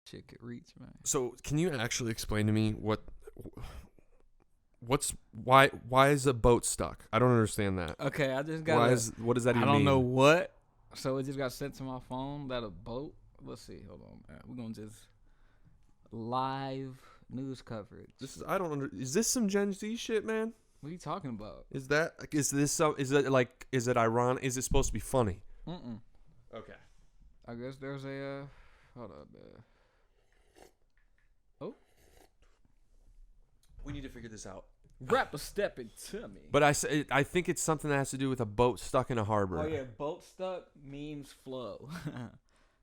shit could reach, man. So, can you actually explain to me why is a boat stuck? I don't understand that. Okay, I just got. What does that even mean? I don't know what. So it just got sent to my phone that a boat. Let's see. Hold on, man. We're gonna just live news coverage. Is this some Gen Z shit, man? What are you talking about? Is it ironic? Is it supposed to be funny? Okay. I guess there's a. Hold up, man. Oh. We need to figure this out. Rapper stepping to me. But I think it's something that has to do with a boat stuck in a harbor. Oh yeah, boat stuck means flow.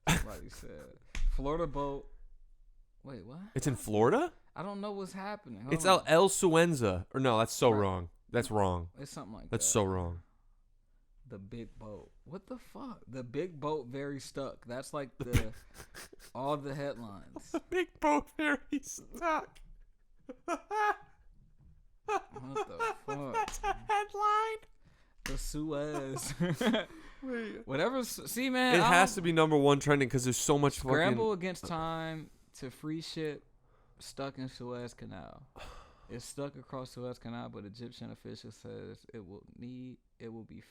Somebody said Florida boat. Wait, what? It's in Florida? I don't know what's happening. It's El Suenza. Or no, that's so wrong. That's wrong. It's something like that. That's so wrong. The big boat. What the fuck? The big boat very stuck. That's like the all the headlines. The big boat very stuck. What the fuck? That's a headline. The Suez. Wait. Whatever. See, man. It has to be number one trending because there's so much scramble against time to free ship stuck in Suez Canal. It's stuck across Suez Canal, but Egyptian official says it will be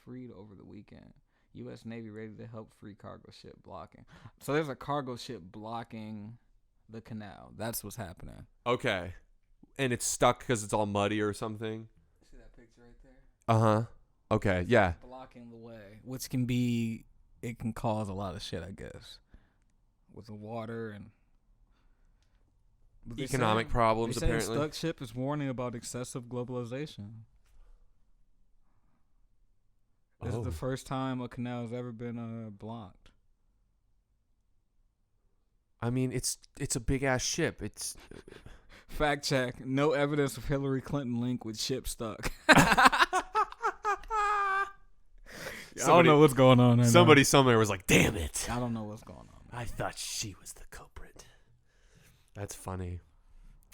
freed over the weekend. U.S. Navy ready to help free cargo ship blocking. So there's a cargo ship blocking the canal. That's what's happening. Okay. And it's stuck because it's all muddy or something. See that picture right there? Uh-huh. Okay, yeah. Blocking the way, which can cause a lot of shit, I guess, with the water and economic problems. Apparently, stuck ship is warning about excessive globalization. This is the first time a canal has ever been blocked. I mean, it's a big ass ship. It's fact check. No evidence of Hillary Clinton link with ship stuck. I don't know what's going on. Somebody somewhere was like, "Damn it!" I don't know what's going on. I thought she was the culprit. That's funny.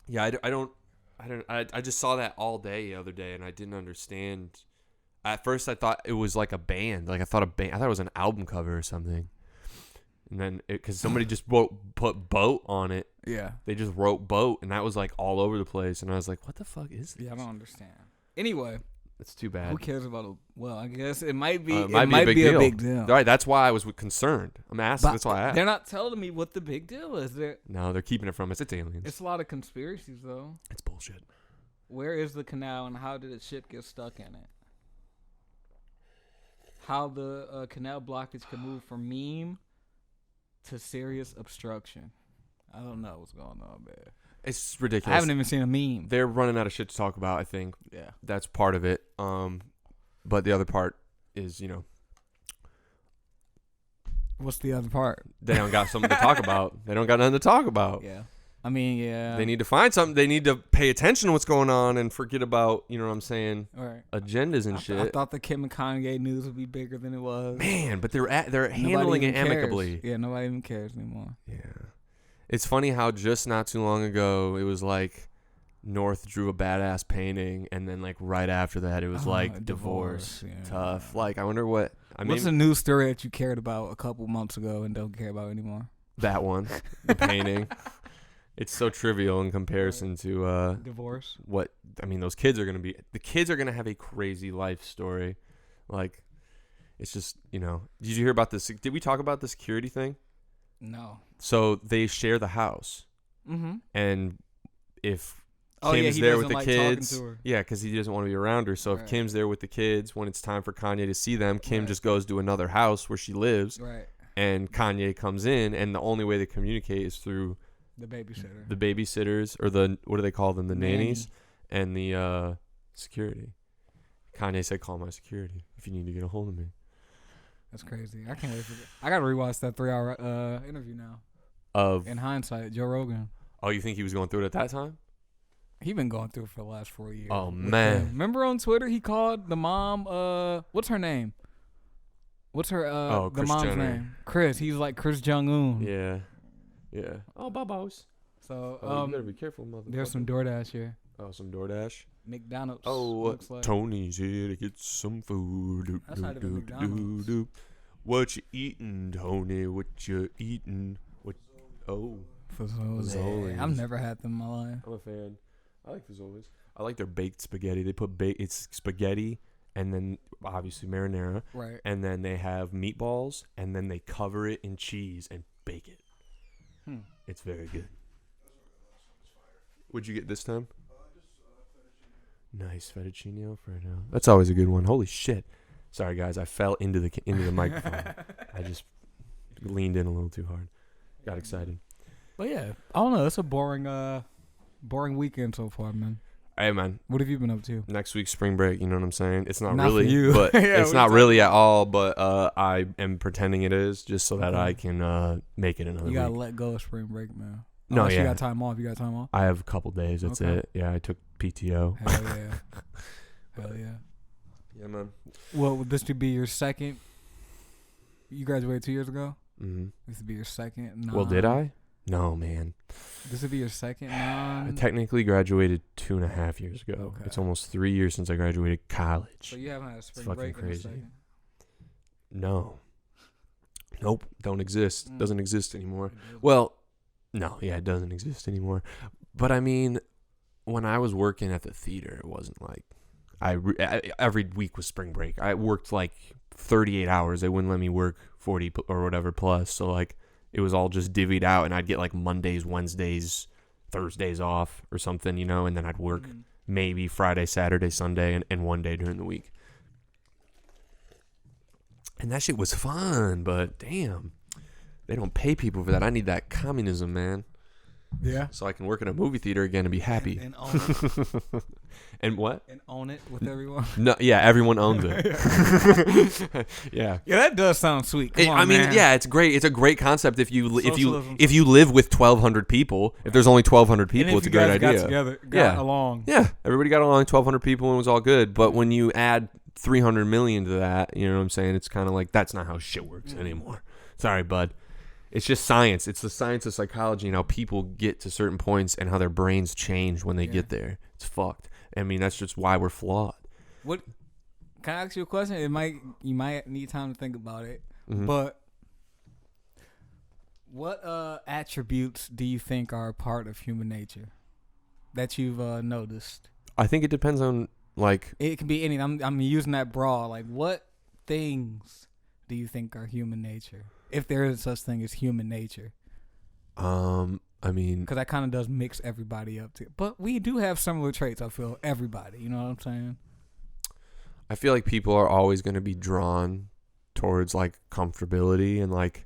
Yeah, I just saw that all day the other day, and I didn't understand. At first, I thought it was like a band. I thought it was an album cover or something. And then, because somebody just put boat on it. Yeah. They just wrote boat, and that was like all over the place. And I was like, what the fuck is this? Yeah, I don't understand. Anyway. It's too bad. Who cares about well, I guess it might be. It might be a big deal. Right, that's why I was concerned. I'm asking. That's why I asked. They're not telling me what the big deal is. No, they're keeping it from us. It's aliens. It's a lot of conspiracies, though. It's bullshit. Where is the canal, and how did the ship get stuck in it? How the canal blockage can move from meme to serious obstruction. I don't know what's going on, man. It's ridiculous. I haven't even seen a meme. They're running out of shit to talk about, I think. Yeah. That's part of it. But the other part is, what's the other part? They don't got something to talk about. They don't got nothing to talk about. Yeah. I mean, yeah. They need to find something. They need to pay attention to what's going on and forget about, you know what I'm saying, right. Agendas and shit. I thought the Kim and Kanye news would be bigger than it was. Man, but they're handling it amicably. Yeah, nobody even cares anymore. Yeah. It's funny how just not too long ago it was like North drew a badass painting, and then like right after that it was like divorce. Yeah. Tough. Like I wonder what's a news story that you cared about a couple months ago and don't care about anymore? That one, the painting. It's so trivial in comparison to divorce. Those kids are gonna have a crazy life story. Like, it's just, did you hear about this? Did we talk about the security thing? No. So they share the house. Mm-hmm. And if Kim's there with the kids, yeah, because he doesn't want to be around her. So if Kim's there with the kids, when it's time for Kanye to see them, Kim just goes to another house where she lives. Right. And Kanye comes in, and the only way they communicate is through the babysitter. The babysitters, or what do they call them? The nannies and the security. Kanye said, "Call my security if you need to get a hold of me." That's crazy. I can't wait for that. I gotta rewatch that 3-hour interview now. In hindsight, Joe Rogan. Oh, you think he was going through it at that time? He been going through it for the last 4 years. Oh man! Remember on Twitter he called the mom. What's her name? What's her the mom's Jenner. name? Chris. He's like Chris Jong-un. Yeah. Yeah. Oh, babos. So you better be careful, motherfucker. There's some DoorDash here. Oh, some DoorDash. McDonald's. Oh, looks like. Tony's here to get some food. That's not even McDonald's. What you eating, Tony? What you eating? What? Oh. Fazoli's. I've never had them in my life. I'm a fan. I like Fazoli's. I like their baked spaghetti. They put it's spaghetti and then obviously marinara. Right. And then they have meatballs and then they cover it in cheese and bake it. It's very good. What'd you get this time? Nice fettuccine Alfredo. That's always a good one. Holy shit! Sorry guys, I fell into the microphone. I just leaned in a little too hard. Got excited. But yeah, I don't know. It's a boring weekend so far, man. Hey man, what have you been up to? Next week spring break. You know what I'm saying? It's not really, for you. But yeah, it's not really at all. But I am pretending it is just so that I can make it another. You gotta week. Let go of spring break, man. No, You got time off. I have a couple days. That's it. Yeah, I took PTO. Hell yeah. Hell yeah. Yeah, man. Well, would this would be your second? You graduated 2 years ago. Mm-hmm. This would be your second. Well, did I? No, man. This would be your second. I technically graduated 2.5 years ago. Okay. It's almost 3 years since I graduated college. So you haven't had a spring it's break fucking crazy. in a second? No. Nope. Don't exist. Doesn't exist anymore. Well, no. Yeah, it doesn't exist anymore. But I mean, when I was working at the theater, it wasn't like every week was spring break. I worked like 38 hours. They wouldn't let me work 40 or whatever plus. So like it was all just divvied out, and I'd get like Mondays, Wednesdays, Thursdays off or something, you know, and then I'd work maybe Friday, Saturday, Sunday, and one day during the week. And that shit was fun, but damn, they don't pay people for that. I need that communism, man. Yeah. So I can work in a movie theater again and be happy. And own it. And what? And own it with everyone. No, yeah, everyone owns it. Yeah. Yeah, that does sound sweet. Come on, I mean, man. yeah, it's great. It's a great concept if you live with 1,200 people. If there's only 1,200 people, it's a great idea. Got together, got along. Yeah, everybody got along. 1,200 people and it was all good. But when you add 300 million to that, you know what I'm saying? It's kind of like that's not how shit works anymore. Sorry, bud. It's just science. It's the science of psychology and how people get to certain points and how their brains change when they get there. It's fucked. I mean, that's just why we're flawed. What? Can I ask you a question? You might need time to think about it. Mm-hmm. But what attributes do you think are a part of human nature that you've noticed? I think it depends on like. It can be anything. I'm using that broad. Like, what things do you think are human nature? If there is such thing as human nature. I mean, because that kind of does mix everybody up too. But we do have similar traits. I feel everybody. You know what I'm saying? I feel like people are always going to be drawn towards like comfortability and like,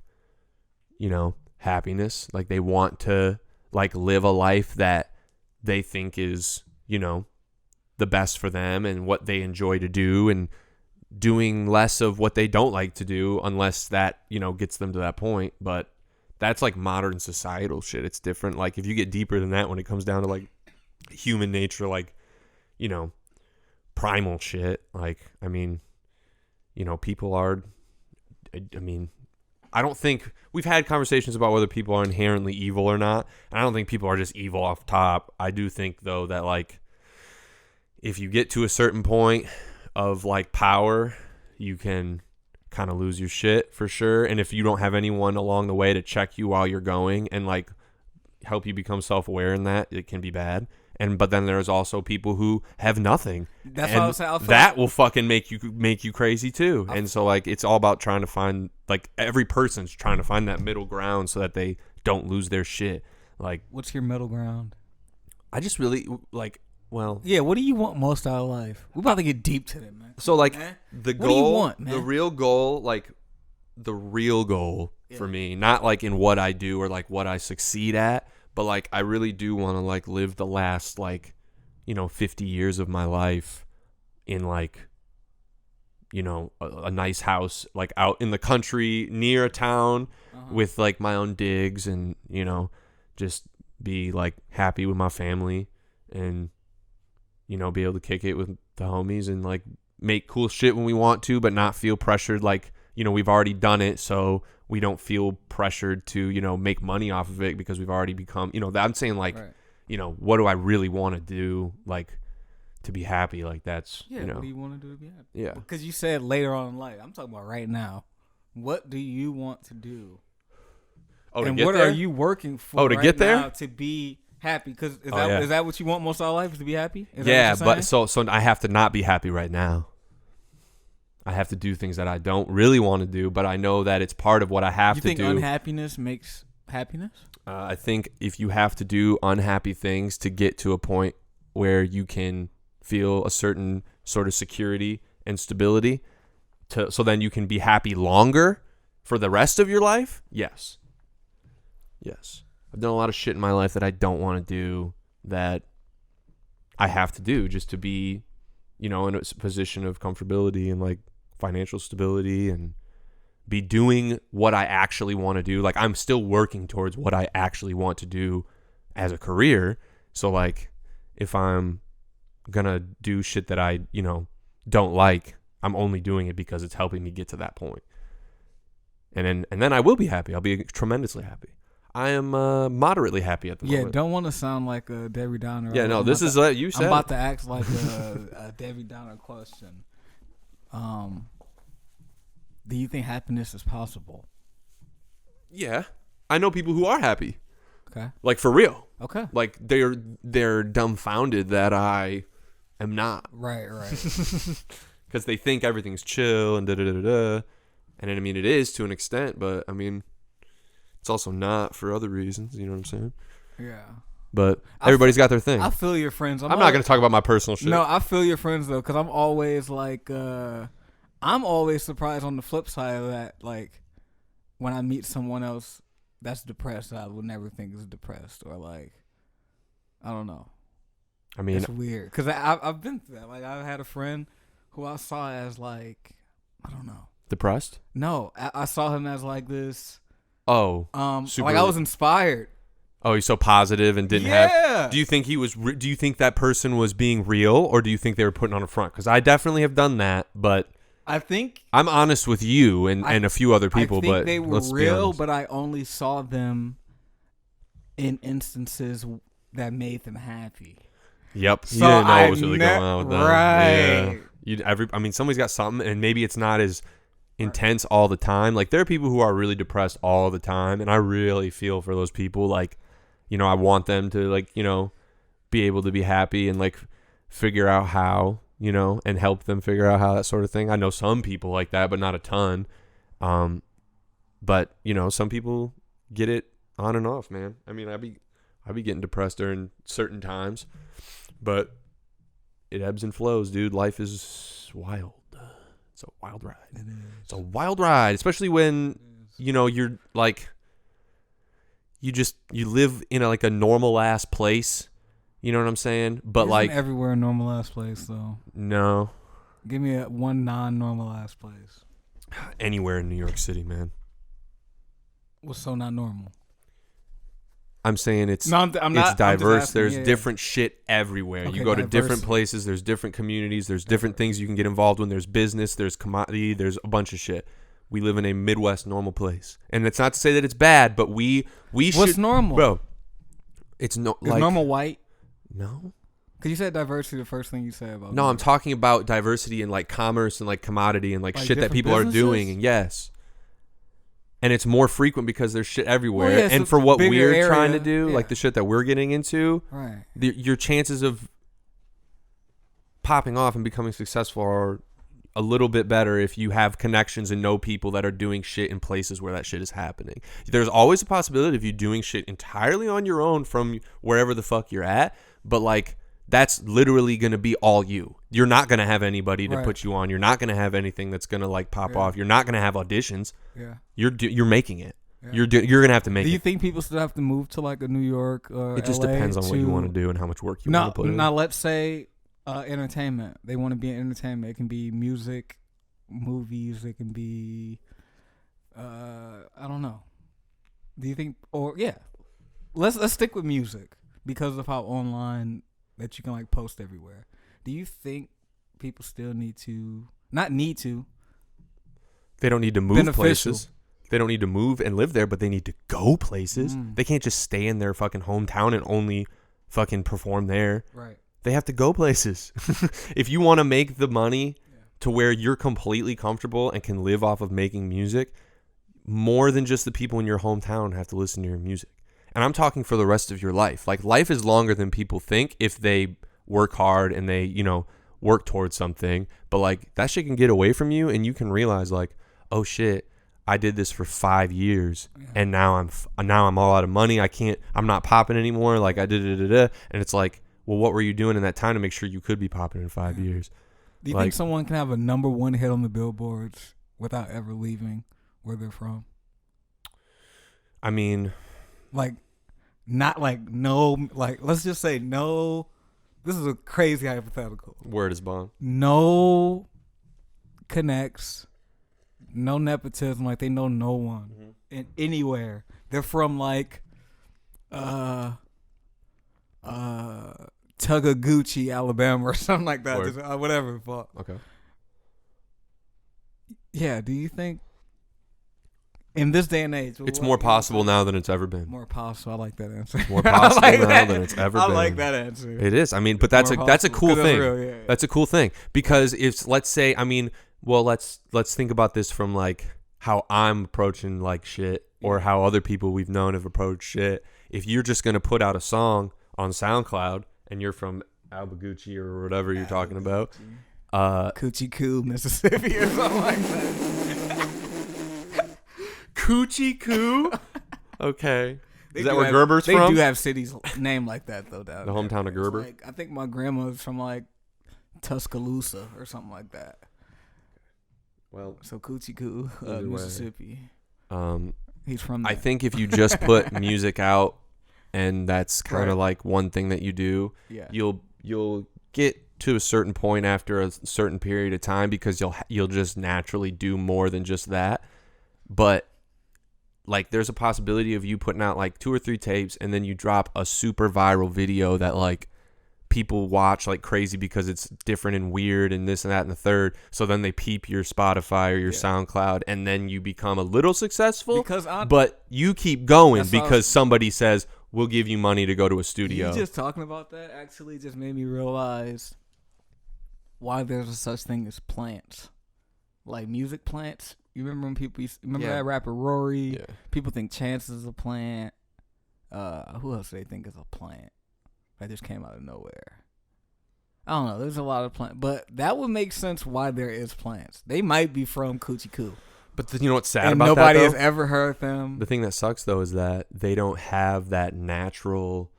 you know, happiness. Like they want to like live a life that they think is, you know, the best for them and what they enjoy to do, and doing less of what they don't like to do unless that, you know, gets them to that point. But that's like modern societal shit. It's different. Like if you get deeper than that when it comes down to like human nature, like, you know, primal shit. Like, I mean, you know, people are, I mean, I don't think we've had conversations about whether people are inherently evil or not. And I don't think people are just evil off top. I do think though that like if you get to a certain point of like power, you can kind of lose your shit for sure. And if you don't have anyone along the way to check you while you're going and like help you become self-aware in that, it can be bad. But then there's also people who have nothing. That's what I was saying. That will fucking make you crazy too. And so like it's all about trying to find, like every person's trying to find that middle ground so that they don't lose their shit. Like, what's your middle ground? I just really like. Well, yeah. What do you want most out of life? We're about to get deep to that, man. So like the goal, what do you want, man? the real goal for me, not like in what I do or like what I succeed at, but like I really do want to like live the last like, you know, 50 years of my life in like, you know, a nice house like out in the country near a town with like my own digs and, you know, just be like happy with my family and, you know, be able to kick it with the homies and like make cool shit when we want to, but not feel pressured. Like, you know, we've already done it, so we don't feel pressured to, you know, make money off of it because we've already become, you know, I'm saying like, right. You know, what do I really want to do? Like to be happy. Like that's, yeah. You know, what do you want to do to be happy? Yeah. Because you said later on in life. I'm talking about right now. What do you want to do? Oh, to and get what there? are you working for? Oh, to right get there? now to be happy? Because is yeah. that what you want most of our life, is to be happy? Is Yeah, that what you're but saying? so I have to not be happy right now. I have to do things that I don't really want to do, but I know that it's part of what I have You to think do. unhappiness makes happiness? I think if you have to do unhappy things to get to a point where you can feel a certain sort of security and stability, so then you can be happy longer for the rest of your life, yes. Yes. I've done a lot of shit in my life that I don't want to do, that I have to do just to be, in a position of comfortability and like financial stability and be doing what I actually want to do. Like, I'm still working towards what I actually want to do as a career. So like, if I'm gonna do shit that I, don't like, I'm only doing it because it's helping me get to that point. And then I will be happy. I'll be tremendously happy. I am moderately happy at the moment. Yeah, don't want to sound like a Debbie Downer. Yeah, no, this is what you said. I'm about to ask like a Debbie Downer question. Do you think happiness is possible? Yeah, I know people who are happy. Okay. Like, for real. Okay. Like, they're dumbfounded that I am not. Right. Because they think everything's chill and da-da-da-da-da. And I mean, it is to an extent, but I mean, it's also not for other reasons. You know what I'm saying? Yeah. But everybody's got their thing. I feel your friends. I'm not going to talk about my personal shit. No, I feel your friends, though, because I'm always like, I'm always surprised on the flip side of that. Like, when I meet someone else that's depressed, I would never think is depressed, or like, I don't know. I mean, it's weird because I've been through that. Like, I had a friend who I saw as like, I don't know. Depressed? No, I saw him as like this. Oh, like I was inspired. Oh, he's so positive and didn't have. Do you think he was? Do you think that person was being real, or do you think they were putting on a front? Because I definitely have done that, but I think I'm honest with you and a few other people. I think but they were real, but I only saw them in instances that made them happy. Yep, So you didn't know what was really going on with them. Right. Yeah. I mean, somebody's got something, and maybe it's not as intense all the time. Like, there are people who are really depressed all the time, and I really feel for those people. Like, I want them to, like, be able to be happy and like figure out how, and help them figure out how, that sort of thing. I know some people like that, but not a ton. But some people get it on and off, man. I mean, I'd be getting depressed during certain times, but it ebbs and flows, dude. Life is wild. It's a wild ride. It is. It's a wild ride, especially when, you're like, you live in a normal ass place. You know what I'm saying? But Isn't like everywhere a normal ass place though. No. Give me one non-normal ass place. Anywhere in New York City, man. What's so not normal? I'm saying it's I'm not, diverse. asking, There's different shit everywhere. Okay, you go to different diversity. places. There's different communities. There's different things you can get involved in. There's business. There's commodity. There's a bunch of shit. We live in a Midwest normal place, and it's not to say that it's bad, but we should. What's normal, bro? Is normal white? No. Because you said diversity, the first thing you said about. No, I'm talking about diversity in like commerce and like commodity and like shit that people are doing. And yes. And it's more frequent because there's shit everywhere. Well, yeah, and for what we're area, trying to do, like the shit that we're getting into, right? Your chances of popping off and becoming successful are a little bit better if you have connections and know people that are doing shit in places where that shit is happening. There's always a possibility of you doing shit entirely on your own from wherever the fuck you're at, but like that's literally going to be all you. You're not going to have anybody to put you on. You're not going to have anything that's going to like pop off. You're not going to have auditions. Yeah. You're making it. Yeah. You're going to have to make it. Do you think people still have to move to like a New York or It just LA depends on what you want to do and how much work you want to put in. Now let's say entertainment. They want to be in entertainment. It can be music, movies. It can be I don't know. Do you think let's stick with music because of how online that you can like post everywhere. Do you think people still not need to? They don't need to move places. They don't need to move and live there, but they need to go places. They can't just stay in their fucking hometown and only fucking perform there. Right. They have to go places. If you want to make the money to where you're completely comfortable and can live off of making music, more than just the people in your hometown have to listen to your music. And I'm talking for the rest of your life. Like, life is longer than people think if they work hard and they, work towards something. But, like, that shit can get away from you, and you can realize, like, oh, shit, I did this for 5 years, and now I'm all out of money. I'm not popping anymore. Like, I did it. And it's like, well, what were you doing in that time to make sure you could be popping in 5 years? Do you think someone can have a number one hit on the billboards without ever leaving where they're from? I mean, like, not like no, like, let's just say no. This is a crazy hypothetical. Word is bond. No connects, no nepotism. Like, they know no one in anywhere. They're from like, Tugaguchi, Alabama, or something like that. Just, whatever the fuck. Okay. Yeah. Do you think in this day and age, it's more possible now than it's ever been? More possible. I like that answer. More possible now than it's ever been. I like that answer. It is. I mean, but that's a cool thing. Real, That's a cool thing, because if, let's say, I mean, well, let's think about this from like how I'm approaching like shit, or how other people we've known have approached shit. If you're just gonna put out a song on SoundCloud and you're from Albaguchi or whatever you're talking about, Coochie Coo, Mississippi, or something like that. Coochie Coo. Okay. Is that where have, Gerber's they from? do have cities named like that though. Down the there. hometown of Gerber. Like, I think my grandma's from like Tuscaloosa or something like that. Well, so Coochie Coo, Mississippi. He's from there. I think if you just put music out, and that's kind of like one thing that you do, you'll get to a certain point after a certain period of time, because you'll just naturally do more than just that. But like, there's a possibility of you putting out like 2 or 3 tapes, and then you drop a super viral video that like people watch like crazy because it's different and weird and this and that and the third. So then they peep your Spotify or your SoundCloud, and then you become a little successful. But you keep going because somebody says, we'll give you money to go to a studio. You just talking about that actually just made me realize why there's a such thing as plants, like music plants. You remember when people remember that rapper Rory? Yeah. People think Chance is a plant. Who else do they think is a plant? That just came out of nowhere. I don't know. There's a lot of plants, but that would make sense why there is plants. They might be from Coochie Coo. But you know what's sad and about that? Nobody has ever heard them. The thing that sucks though is that they don't have that natural,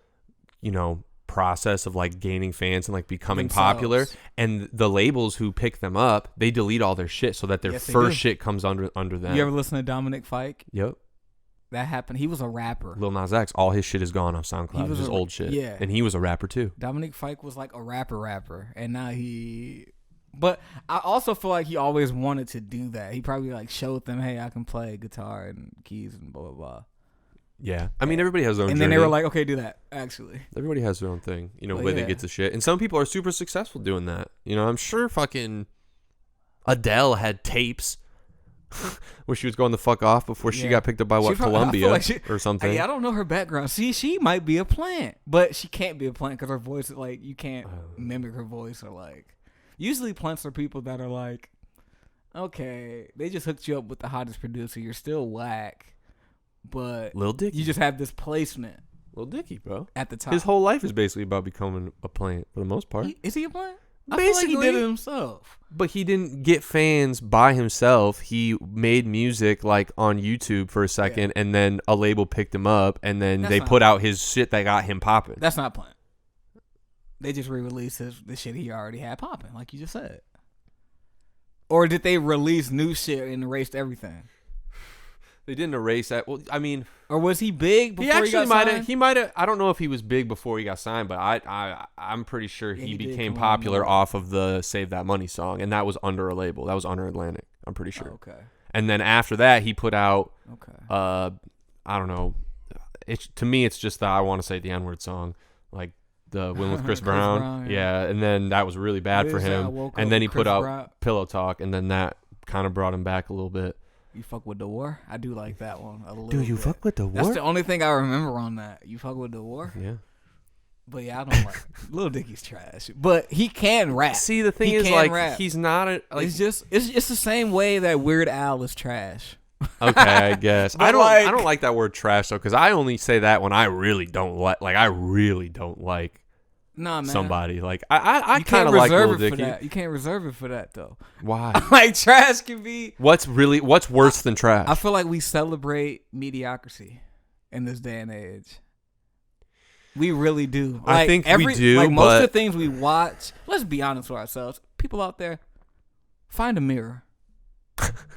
process of like gaining fans and like becoming popular. And the labels who pick them up, they delete all their shit so that their first shit comes under them. You ever listen to Dominic Fike? Yep. That happened. He was a rapper. Lil Nas X, all his shit is gone off SoundCloud. His old shit. Yeah. And he was a rapper too. Dominic Fike was like a rapper. And now but I also feel like he always wanted to do that. He probably like showed them, hey, I can play guitar and keys and blah, blah, blah. Yeah. I mean, everybody has their own And journey. then they were like, okay, do that, actually. Everybody has their own thing, where they get to shit. And some people are super successful doing that. I'm sure fucking Adele had tapes where she was going the fuck off before she got picked up by Columbia or something. I don't know her background. See, she might be a plant, but she can't be a plant because her voice is like, you can't mimic her voice, or like, usually plants are people that are like, okay, they just hooked you up with the hottest producer. You're still whack, but Lil Dicky, you just have this placement. Lil Dicky, bro. At the top. His whole life is basically about becoming a plant for the most part. Is he a plant? Basically, I feel like he did it himself. But he didn't get fans by himself. He made music like on YouTube for a second, and then a label picked him up, and then they put out his shit that got him popping. That's not plant. They just re-released the shit he already had popping, like you just said. Or did they release new shit and erased everything? They didn't erase that. Well, I mean, or was he big before he got signed? He might have. I don't know if he was big before he got signed, but I'm pretty sure he became popular off of the "Save That Money" song, and that was under a label. That was under Atlantic. I'm pretty sure. Oh, okay. And then after that, he put out. I don't know. To me, it's just the "I Want to Say the N-Word" song, like the one with Chris Brown. Yeah, and then that was really bad for him. And then he put out "Pillow Talk," and then that kind of brought him back a little bit. You fuck with the war? I do like that one a little. Do you fuck with the war? That's the only thing I remember on that. You fuck with the war? Yeah. But yeah, I don't like Lil Dicky's trash. But he can rap. See, the thing is, like, rap. He's not it's the same way that Weird Al is trash. Okay, I guess. But I don't like that word trash though, because I only say that when I really don't like Nah, man. somebody. Like I You kind can't of like reserve Lil it for Dicky. that. You can't reserve it for that though. Why? Like trash can be. What's worse than trash? I feel like we celebrate mediocrity in this day and age. We really do. Like, I think we do, Like most but of the things we watch. Let's be honest with ourselves. People out there, find a mirror.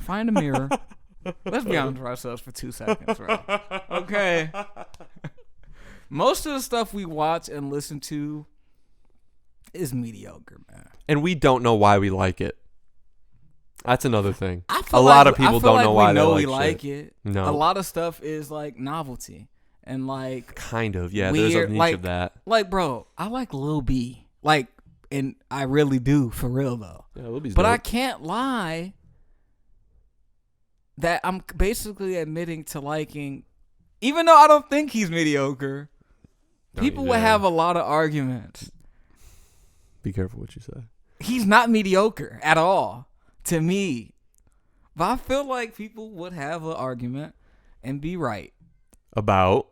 Find a mirror. Let's be honest with ourselves for 2 seconds, bro. Okay. Most of the stuff we watch and listen to is mediocre, man. And we don't know why we like it. That's another thing. A lot of people don't like know why we know they we like like it. No. A lot of stuff is like novelty and like Kind of, yeah. weird, There's a niche like, of that. Like, bro, I like Lil B. Like, and I really do, for real though. Yeah, Lil B's But dope. I can't lie that I'm basically admitting to liking, even though I don't think he's mediocre. People would have a lot of arguments. Be careful what you say. He's not mediocre at all to me. But I feel like people would have an argument and be right. About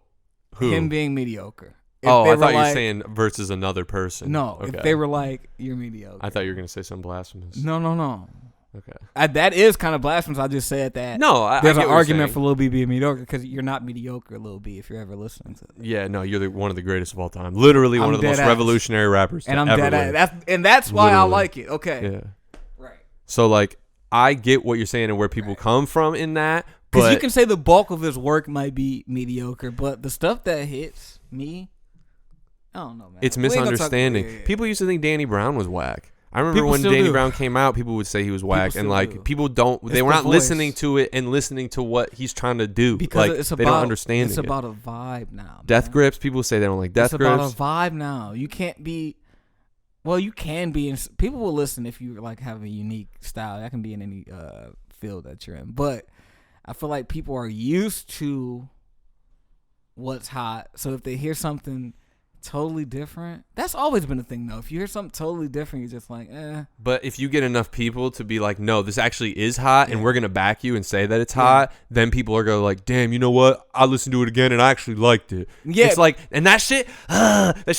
who? Him being mediocre. I they were thought you were like- saying versus another person. No, Okay. if they were like, you're mediocre. I thought you were going to say something blasphemous. No. Okay. That is kind of blasphemous. I just said that. No, There's I an get what you're argument saying. for Lil B being mediocre because you're not mediocre, Lil B, if you're ever listening to it. Yeah, no, you're one of the greatest of all time. Literally one I'm of the most dead ass. revolutionary rappers to And I'm ever dead live. at that's why I Literally. like it. Okay. Yeah. Right. So, like, I get what you're saying and where people come from in that. Because But you can say the bulk of his work might be mediocre, but the stuff that hits me, I don't know, man. it's We ain't gonna talk- misunderstanding. yeah. People used to think Danny Brown was whack. I remember People when still Danny do. Brown came out, people would say he was whack, and still like do. people don't. They It's were the not voice. listening to it and listening to what he's trying to do. Because like it's about, they don't understand it's it. about a vibe now. Death man. grips. People say they don't like death It's grips. about a vibe now. You can't be. Well, you can be. People will listen if you like have a unique style. That can be in any field that you're in. But I feel like people are used to what's hot. So if they hear something totally different, that's always been a thing though. If you hear something totally different, you're just like, eh. But if you get enough people to be like, no, this actually is hot, and Yeah. we're gonna back you and say that it's hot, then people are gonna like, damn, you know what? I listened to it again and I actually liked it. Yeah. It's like, and that shit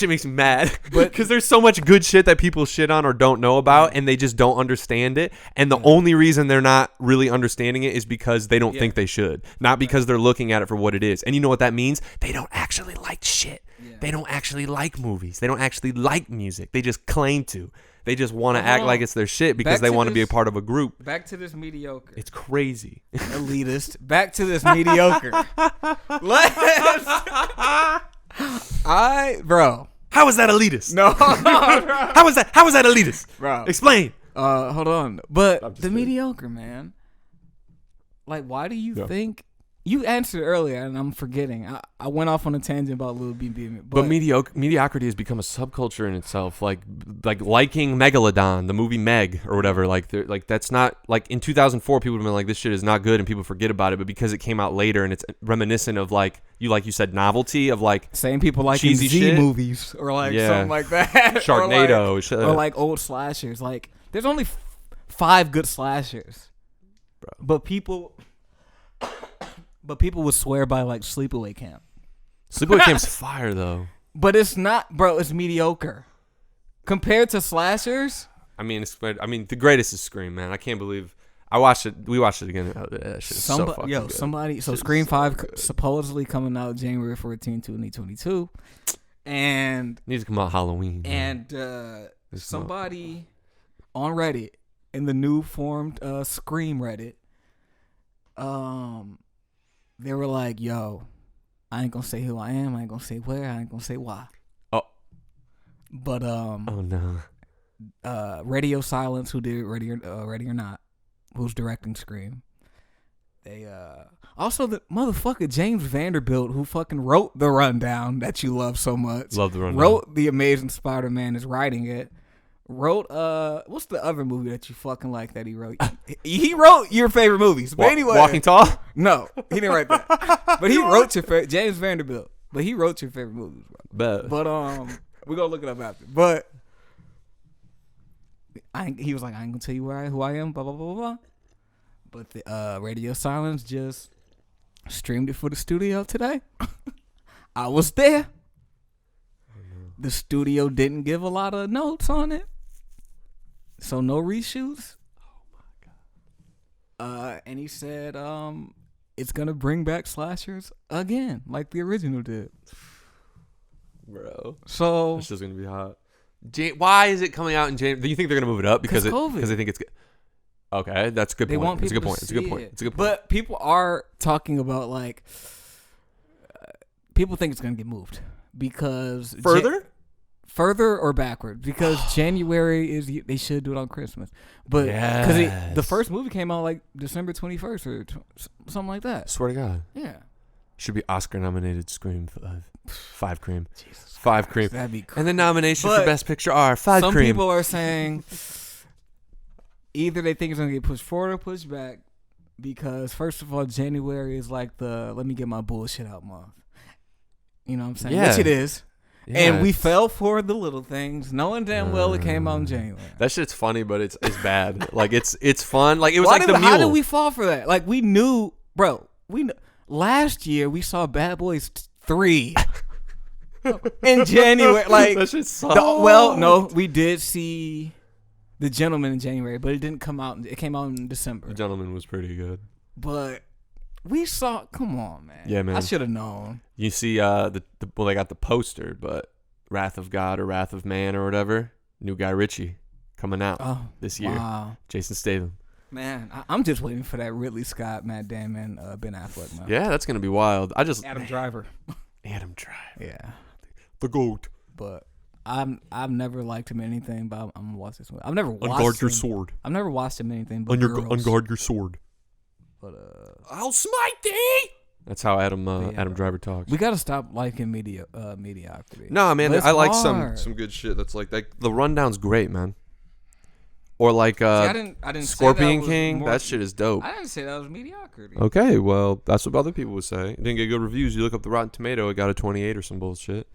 makes me mad. But- Because there's so much good shit that people shit on or don't know about, and they just don't understand it. And the only reason they're not really understanding it is because they don't think they should, not because they're looking at it for what it is. And you know what that means? They don't actually like shit. Yeah. They don't actually like movies. They don't actually like music. They just claim to. They just want to Hold act on. like it's their shit because Back they to want to be a this- part of a group. Back to this mediocre. It's crazy. Elitist. Back to this mediocre. Bro. How is that elitist? No. How is that elitist? Bro. Explain. Hold on. But I'm just the kidding. mediocre, man. Like, why do you think? You answered earlier, and I'm forgetting. I went off on a tangent about Lil B being, But mediocrity has become a subculture in itself. Like liking Megalodon, the movie Meg or whatever. Like that's not like in 2004 people would have been like, this shit is not good, and people forget about it. But because it came out later and it's reminiscent of like you said, novelty of like same people like cheesy Z shit. movies or like Yeah. something like that. Sharknado, shit. or like old slashers. Like there's only 5 good slashers, Bro. but people would swear by like Sleepaway Camp. Sleepaway Camp's fire though. But it's not, bro. It's mediocre compared to slashers. I mean, the greatest is Scream, man. I can't believe I watched it. We watched it again. That shit is so fucking good. So Shit Scream is so 5 good. supposedly coming out January 14, 2022, and Needs to come out Halloween. man. It's somebody on Reddit in the new formed Scream Reddit, they were like, "Yo, I ain't gonna say who I am. I ain't gonna say where. I ain't gonna say why." Oh. But Oh no. Radio Silence, who did Ready or Not, who's directing Scream. They also the motherfucker James Vanderbilt, who fucking wrote The Rundown that you love so much. Love The Rundown. Wrote The Amazing Spider-Man, is writing it. Wrote what's the other movie that you fucking like that he wrote? He wrote your favorite movies. But anyway, Walking Tall. no, he didn't write that. But he wrote your favorite James Vanderbilt. But he wrote your favorite movies, bro. Bet. But we're gonna look it up after. But he was like, I ain't gonna tell you who I am, blah blah blah blah blah. But the Radio Silence just streamed it for the studio today. I was there. The studio didn't give a lot of notes on it, so no reshoots. Oh my god! And he said, it's gonna bring back slashers again, like the original did. Bro, so it's just gonna be hot. Why is it coming out in January? Do you think they're gonna move it up because they think it's good? Okay, that's a good point. It's a good point. It's a good point. It's a good point. But people are talking about like people think it's gonna get moved because further or backwards because January is they should do it on Christmas, but because the first movie came out like December 21st or something like that. Swear to God. Yeah. Should be Oscar nominated Scream 5 Cream. Jesus 5 Cream. That'd be crazy. And the nomination for Best Picture are 5 Cream. Some people are saying either they think it's gonna get pushed forward or pushed back because first of all, January is like the let me get my bullshit out month. You know what I'm saying? Yeah. Which it is. Yeah, and we fell for the little things, knowing damn well it came out in January. That shit's funny, but it's bad. Like it's fun. Like it was the Mule. How did we fall for that? Like we knew, bro. Last year we saw Bad Boys 3 in January. Like that shit sucked. No, we did see The Gentleman in January, but it didn't come out. It came out in December. The Gentleman was pretty good, but we saw. Come on, man. Yeah, man. I should have known. You see, well, they got the poster, but Wrath of God or Wrath of Man or whatever. New Guy Ritchie coming out this year. Wow. Jason Statham. Man, I'm just waiting for that Ridley Scott, Matt Damon, Ben Affleck. Man. Yeah, that's gonna be wild. Adam Driver. Adam Driver. Yeah. The GOAT. But I've never liked him in anything, but I'm gonna watch this one. I've never watched Unguard your sword. I've never watched him in anything but Unguard your sword. But I'll smite thee. That's how Adam Driver talks. We gotta stop liking mediocrity. No, man, I like some good shit. That's like the Rundown's great, man. Or like I didn't Scorpion say King. That shit is dope. I didn't say that was mediocrity. Okay, well, that's what other people would say. It didn't get good reviews. You look up the Rotten Tomato, it got a 28 or some bullshit.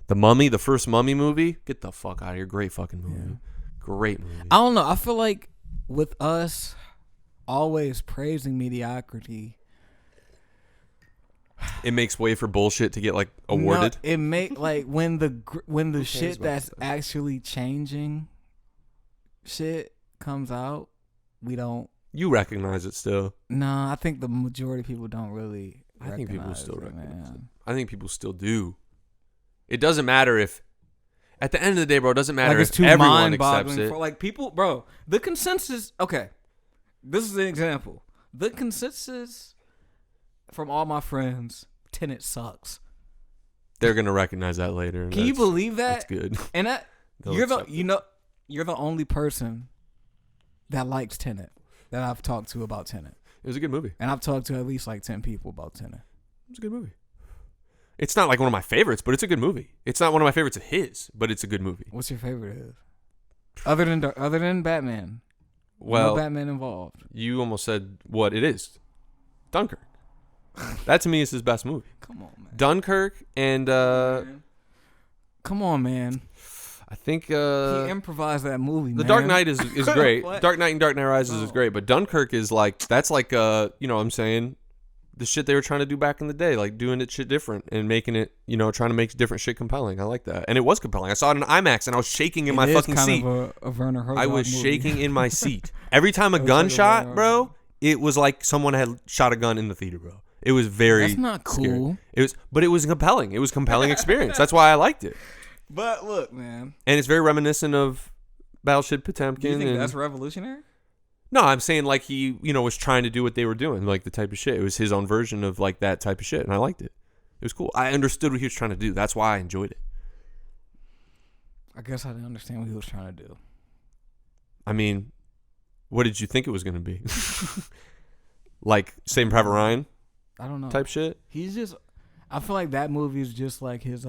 The Mummy, the first Mummy movie, get the fuck out of here. Great fucking movie. Yeah. Great movie. I don't know. I feel like with us always praising mediocrity, it makes way for bullshit to get like awarded. No, it make like when the shit that's actually changing shit comes out, we don't. You recognize it still? No, I think the majority of people don't really. I think people still recognize it. Man. I think people still do. It doesn't matter if, at the end of the day, bro, it doesn't matter like if everyone accepts it. For, like people, bro, the consensus. Okay, this is an example. The consensus from all my friends, Tenet sucks. They're gonna recognize that later. Can you believe that? That's good. And that you're the only person that likes Tenet that I've talked to about Tenet. It was a good movie. And I've talked to at least like 10 people about Tenet. It was a good movie. It's not like one of my favorites, but it's a good movie. It's not one of my favorites of his, but it's a good movie. What's your favorite? Other than Batman? Well, no Batman involved. You almost said what it is. Dunkirk. That to me is his best movie. Come on, man. Dunkirk and come on, man. I think he improvised that movie. The man. Dark Knight is great. Dark Knight and Dark Knight Rises is great, but Dunkirk is like that's like you know what I'm saying, the shit they were trying to do back in the day, like doing it shit different and making it, you know, trying to make different shit compelling. I like that, and it was compelling. I saw it in IMAX and I was shaking in my fucking seat. Of a Werner Herzog I was movie. shaking in my seat every time a gun shot, bro. It was like someone had shot a gun in the theater, bro. It was very. That's not cool. Scary. But it was compelling. It was a compelling experience. That's why I liked it. But look, man. And it's very reminiscent of Battleship Potemkin. Do you think that's revolutionary? No, I'm saying like he, you know, was trying to do what they were doing, like the type of shit. It was his own version of like that type of shit, and I liked it. It was cool. I understood what he was trying to do. That's why I enjoyed it. I guess I didn't understand what he was trying to do. I mean, what did you think it was going to be? Like Saving Private Ryan? I don't know. Type shit? He's just, I feel like that movie is just like his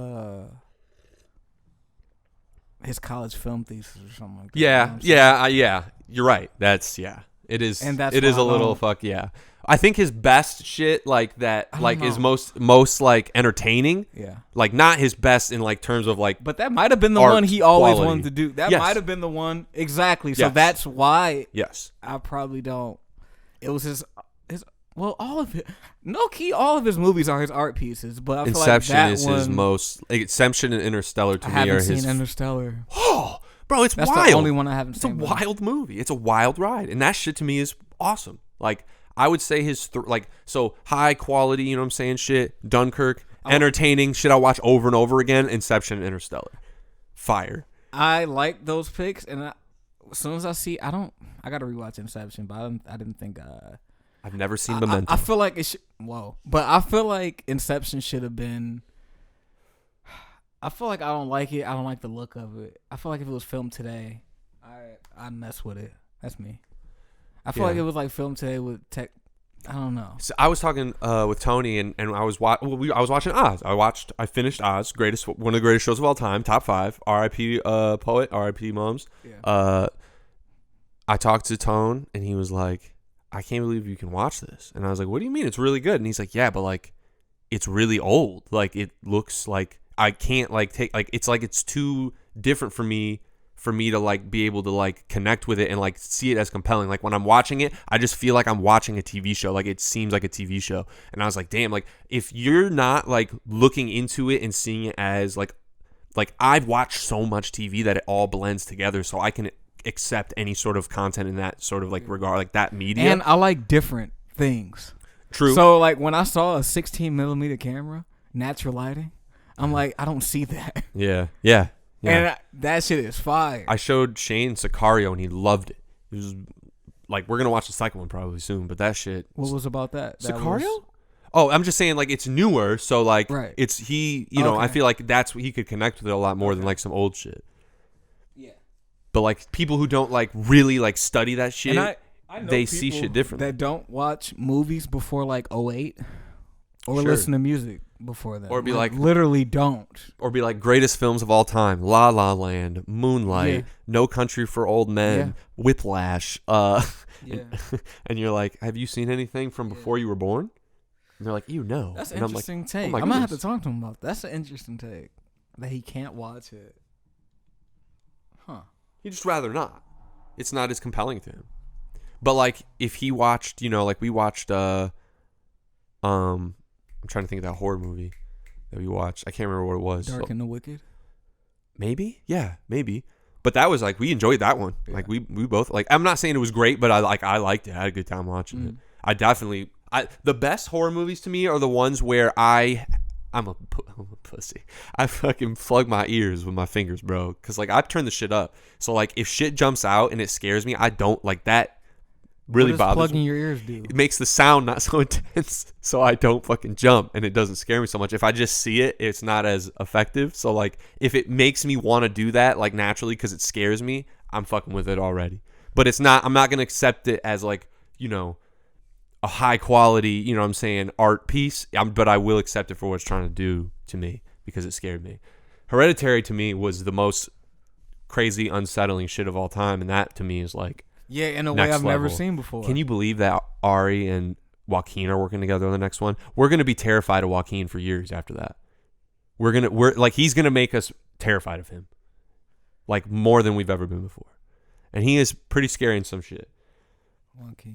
college film thesis or something like that. Yeah, yeah. You're right. That's, yeah. It is. And that's it is a little fuck, yeah. I think his best shit like that, like is most like entertaining. Yeah. Like not his best in like terms of like. But that might have been the one he always quality. wanted to do. That Yes. might have been the one exactly. So Yes. that's why. Yes. I probably don't. it was his. Well, all of it, no key, all of his movies are his art pieces. But I feel Inception like that is one, his most. Inception and Interstellar to I me haven't are seen his. Interstellar. Oh, bro, it's That's wild. the only one I haven't It's seen. a wild movie. It's a wild ride, and that shit to me is awesome. Like I would say his so high quality. You know what I'm saying? Shit, Dunkirk, entertaining shit. I'll watch over and over again. Inception, and Interstellar, fire. I like those picks, and as soon as I see, I gotta rewatch Inception, but I didn't think. I've never seen Memento. I feel like it should. Whoa, but I feel like Inception should have been. I feel like I don't like it. I don't like the look of it. I feel like if it was filmed today, I'd mess with it. That's me. I feel like it was like filmed today with tech. I don't know. So I was talking with Tony, and I was I was watching Oz. I finished Oz, one of the greatest shows of all time, top 5. R.I.P. Poet, R.I.P. Moms. Yeah. I talked to Tone, and he was like, I can't believe you can watch this. And I was like, what do you mean? It's really good. And he's like, yeah, but like, it's really old. Like, it looks like I can't like take, like, it's too different for me to like be able to like connect with it and like see it as compelling. Like when I'm watching it, I just feel like I'm watching a TV show. Like it seems like a TV show. And I was like, damn, like if you're not like looking into it and seeing it as like I've watched so much TV that it all blends together so I can accept any sort of content in that sort of like regard, like that media. And I like different things. True. So like when I saw a 16mm camera, natural lighting, I'm like, I don't see that. Yeah. And that shit is fire. I showed Shane Sicario and he loved it. It was like, we're gonna watch the second one probably soon, but that shit. What was about that? Sicario? Oh, I'm just saying, like, it's newer, so like, right. It's he. You know, I feel like that's what he could connect with it a lot more than like some old shit. Yeah. But like people who don't like really like study that shit, and I know they see shit differently. That don't watch movies before like 08 or Sure. listen to music before that, or be like literally don't, or be like greatest films of all time: La La Land, Moonlight, Yeah. No Country for Old Men, Whiplash. Yeah. And you're like, have you seen anything from before you were born? And they're like, no. That's an and interesting take. my I might have to goodness. talk to him about that. That's an interesting take that he can't watch it. Huh. He'd just rather not. It's not as compelling to him. But like if he watched, you know, like we watched I'm trying to think of that horror movie that we watched. I can't remember what it was. Dark and the Wicked. Maybe? Yeah, maybe. But that was like we enjoyed that one. Yeah. Like we both like I'm not saying it was great, but I liked it. I had a good time watching it. I definitely the best horror movies to me are the ones where I'm a pussy. I fucking plug my ears with my fingers, bro. Cause like I turn the shit up. So like if shit jumps out and it scares me, I don't like that. Really what does bothers plugging me. your ears do? It makes the sound not so intense, so I don't fucking jump and it doesn't scare me so much. If I just see it, it's not as effective. So like if it makes me want to do that like naturally because it scares me, I'm fucking with it already. But it's not. I'm not gonna accept it as like, you know, a high quality, you know what I'm saying, art piece. But I will accept it for what it's trying to do to me because it scared me. Hereditary to me was the most crazy, unsettling shit of all time, and that to me is like. Yeah, in a way I've never level. seen before. Can you believe that Ari and Joaquin are working together on the next one? We're gonna be terrified of Joaquin for years after that. We're like he's gonna make us terrified of him, like more than we've ever been before, and he is pretty scary in some shit.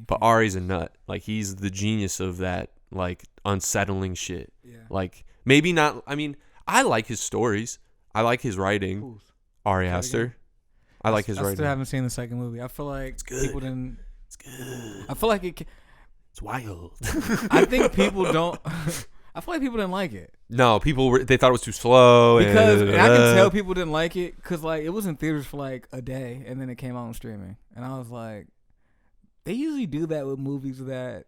But Ari's a nut. Like he's the genius of that like unsettling shit. Yeah. Like maybe not. I mean, I like his stories. I like his writing. Who's? Ari Aster. I like his I writing. still haven't seen the second movie. I feel like It's good. people didn't. It's good. I feel like it. It's wild. I think people don't. I feel like people didn't like it No, they thought it was too slow. because and I can tell people didn't like it because like it was in theaters for like a day and then it came out on streaming and I was like, they usually do that with movies that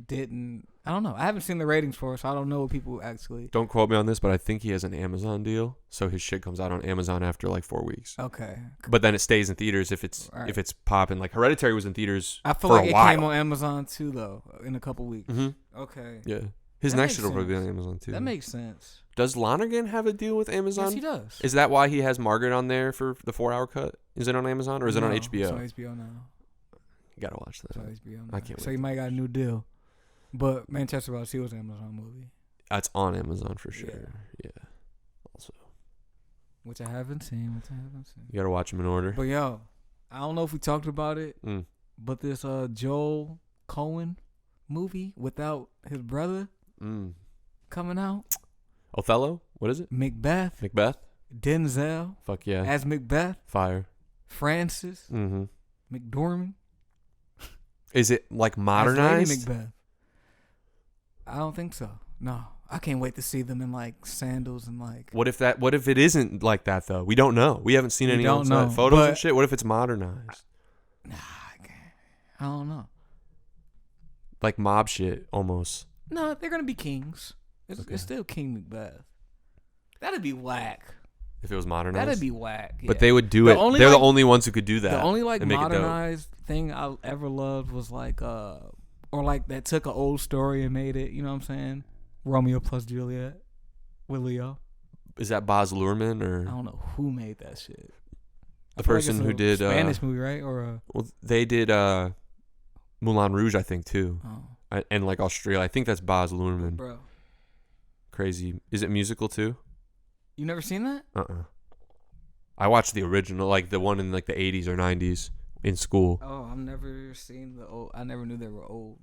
didn't. I don't know. I haven't seen the ratings for it, so I don't know what people actually. Don't quote me on this, but I think he has an Amazon deal, so his shit comes out on Amazon after like 4 weeks. Okay. But then it stays in theaters if it's Right. if it's popping. Like Hereditary was in theaters. I feel for like a it while. came on Amazon too, though, in a couple weeks. Mm-hmm. Okay. Yeah, his That next makes shit will probably be on sense. Amazon too. That makes sense. Does Lonergan have a deal with Amazon? Yes, he does. Is that why he has Margaret on there for the 4-hour cut? Is it on Amazon or is it on No, HBO? It's on HBO now. You gotta watch It's that. on HBO now. I can't So wait you to might got a new deal. But Manchester by the Sea was an Amazon movie, That's on Amazon for sure. Yeah. Yeah. Also, which I haven't seen. you gotta watch them in order. But yo, I don't know if we talked about it. Mm. but this Joel Cohen movie without his brother coming out. Othello? What is it? Macbeth. Macbeth? Denzel. Fuck yeah. As Macbeth. Fire. Francis. Mm-hmm. McDormand. Is it like As Lady modernized? Macbeth. I don't think so. No. I can't wait to see them in like sandals and like. What if it isn't like that though? We don't know. We haven't seen any photos and shit. What if it's modernized? Nah, I don't know. Like mob shit almost. No, they're gonna be kings. It's still King Macbeth. That'd be whack. If it was modernized, That'd be whack. Yeah. But they would do it. They're the only ones who could do that. The only like modernized thing I ever loved was like or like that took an old story and made it. You know what I'm saying? Romeo plus Juliet with Leo. Is that Baz Luhrmann or? I don't know who made that shit. The person who did Spanish movie, right? Or well, they did Moulin Rouge, I think too, and like Australia. I think that's Baz Luhrmann. Bro, crazy. Is it musical too? You never seen that? I watched the original, like the one in like the 80s or 90s in school. Oh, I've never seen the old. I never knew they were old.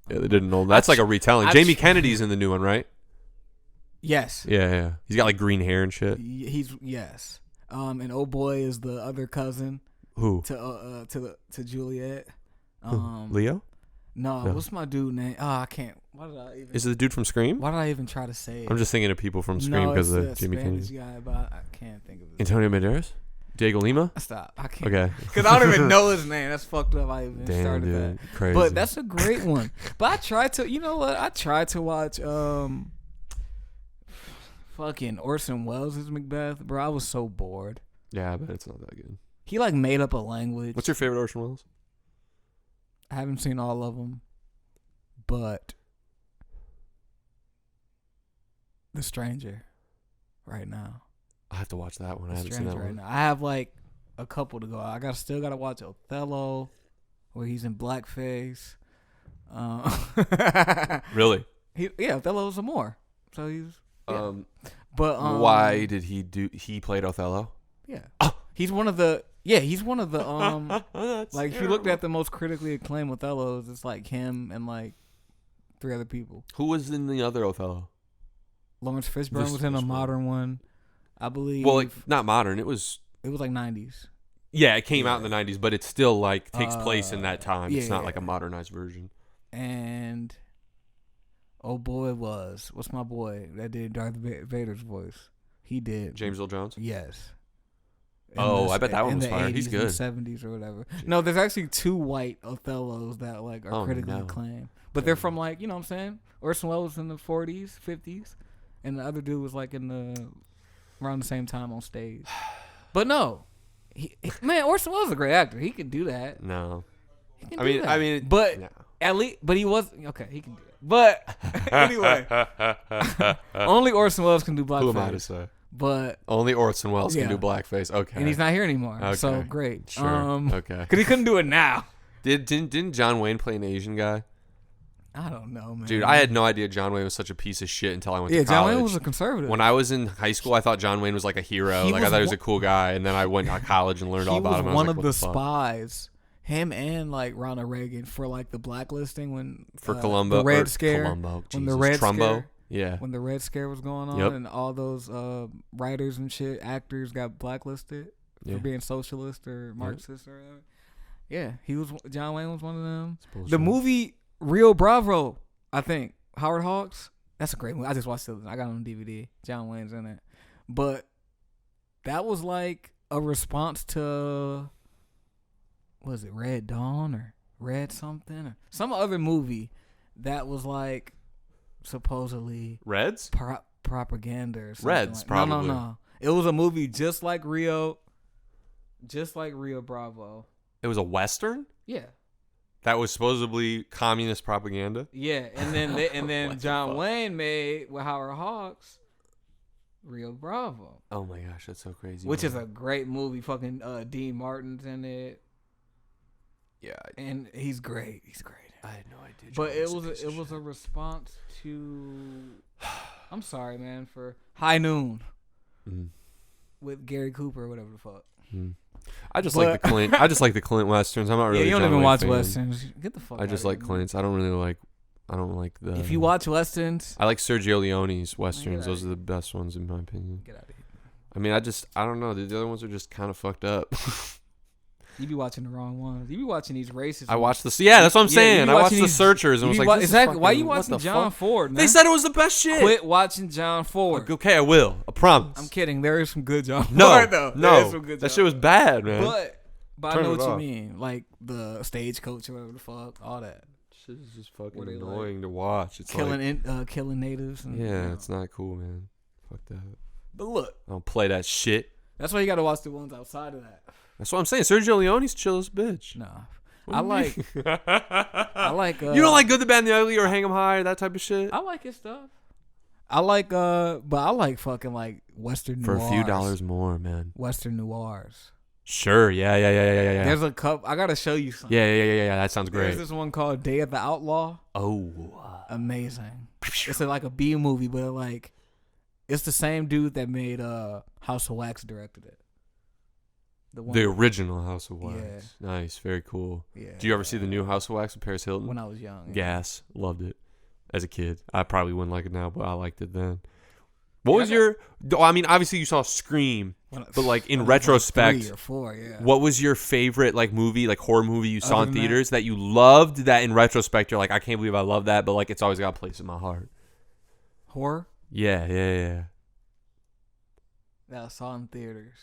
Yeah, they didn't know. That's like a retelling. Jamie Kennedy's in the new one, right? Yes. Yeah. He's got like green hair and shit. Yes. And old boy is the other cousin. Who? To Juliet. Leo? No, what's my dude name? Oh, I can't. Why did I even? Is it the dude from Scream? Why did I even try to say it? I'm just thinking of people from Scream because of Jamie Kennedy. Guy, but I can't think of it. Antonio Banderas? Diego Lima? Stop. I can't. Okay. Because I don't even know his name. That's fucked up. I even started dude. that. Crazy. But that's a great one. But I tried to. You know what? I tried to watch fucking Orson Welles' Macbeth, bro. I was so bored. Yeah, but it's not that good. He like made up a language. What's your favorite Orson Welles? I haven't seen all of them, but The Stranger right now. I have to watch that one. I haven't The seen that Stranger one. right now. I have like a couple to go. I still gotta watch Othello, where he's in blackface. Really? Othello's a Moor, so he's. Yeah. But why did he played Othello? Yeah. He's one of the like if you looked at the most critically acclaimed Othellos, it's like him and like 3 other people. Who was in the other Othello? Lawrence Fishburne was in a modern one, I believe. Well, like, not modern. It was like 90s. Yeah, it came out in the 90s, but it still like takes place in that time. It's not like a modernized version. And oh boy, what's my boy that did Darth Vader's voice? He did James Earl Jones. Yes. I bet that one was fire. He's good. 70s or whatever. No, there's actually 2 white Othellos that like are critically acclaimed, but they're from like, you know what I'm saying? Orson Welles was in the 40s, 50s, and the other dude was like around the same time on stage. But no, man, Orson Welles is a great actor. He could do that. No, I mean, but no. At least, but he was okay. He can do it. But anyway, only Orson Welles can do blackface. Who am I to say? But only Orson Welles can do blackface. Okay, and he's not here anymore. Okay. So great. Sure. Okay. Because he couldn't do it now. Didn't John Wayne play an Asian guy? I don't know, man. Dude, I had no idea John Wayne was such a piece of shit until I went to college. Yeah, John Wayne was a conservative. When I was in high school, I thought John Wayne was like a hero. I thought he was a cool guy, and then I went to college and learned all about him. He was one of the spies. Him and like Ronald Reagan for like the blacklisting when Columbo, the Red Scare, when the Red Scare, when the Red Scare was going on, and all those writers and shit, actors got blacklisted for being socialist or Marxist or whatever. Yeah, John Wayne was one of them. The movie Rio Bravo, I think Howard Hawks. That's a great movie. I just watched it. I got it on DVD. John Wayne's in it, but that was like a response to. Was it Red Dawn or Red something or some other movie that was like supposedly Reds propaganda or something? Reds, like. probably. No. It was a movie just like Rio Bravo. It was a Western? Yeah. That was supposedly communist propaganda? Yeah, and then John Wayne made with Howard Hawks Rio Bravo. Oh my gosh, that's so crazy. Which is a great movie. Fucking Dean Martin's in it. Yeah, and he's great. I had no idea. But it was a response to. I'm sorry, man, for High Noon with Gary Cooper or whatever the fuck. I just like the Clint. I just like the Clint westerns. I'm not really. Yeah, you don't John even Wayne watch fan. westerns. Get the fuck. I just like Clint's. I don't really like. I don't like the. If you watch westerns, I like Sergio Leone's westerns. Those are the best ones in my opinion. get out of here. I mean, I don't know. The other ones are just kind of fucked up. You be watching the wrong ones. You be watching these racist. I watched this. Yeah, that's what I'm saying. I watched The Searchers and was like, exactly. Why you watching John Ford, man? They said it was the best shit. Quit watching John Ford. Okay, I will. I promise. I'm kidding. There is some good John Ford, No, though. no. There is some good That John shit was Ford. bad, man. But I Turn know it what you off. mean. Like the stagecoach or whatever the fuck, all that. Shit is just fucking Were they, annoying to watch. It's Killing natives. And, yeah, it's not cool, man. Fuck that. But look, I don't play that shit. that's why you got to watch the ones outside of that. That's what I'm saying. Sergio Leone's chill as a bitch. Nah. What I do you like. mean? I like. You don't like Good, the Bad, and the Ugly or Hang 'em High, that type of shit? I like his stuff. I like. But I like fucking like Western For noirs. a few dollars more, man. Western noirs. Sure. Yeah. There's a cup. I gotta show you something. Yeah. That sounds great. There's this one called Day of the Outlaw. Oh. Amazing. It's like a B movie, but like it's the same dude that made House of Wax directed it. The original House of Wax. Yeah. Nice. Very cool. Yeah. Do you ever see the new House of Wax with Paris Hilton? When I was young. Yeah. Gas. Loved it. As a kid. I probably wouldn't like it now, but I liked it then. What was your... I mean, obviously you saw Scream, but like in retrospect... 3 or 4, yeah. What was your favorite like movie, like horror movie you saw Other in than theaters that you loved that in retrospect you're like, I can't believe I love that, but like it's always got a place in my heart? Horror? Yeah. That I saw in theaters.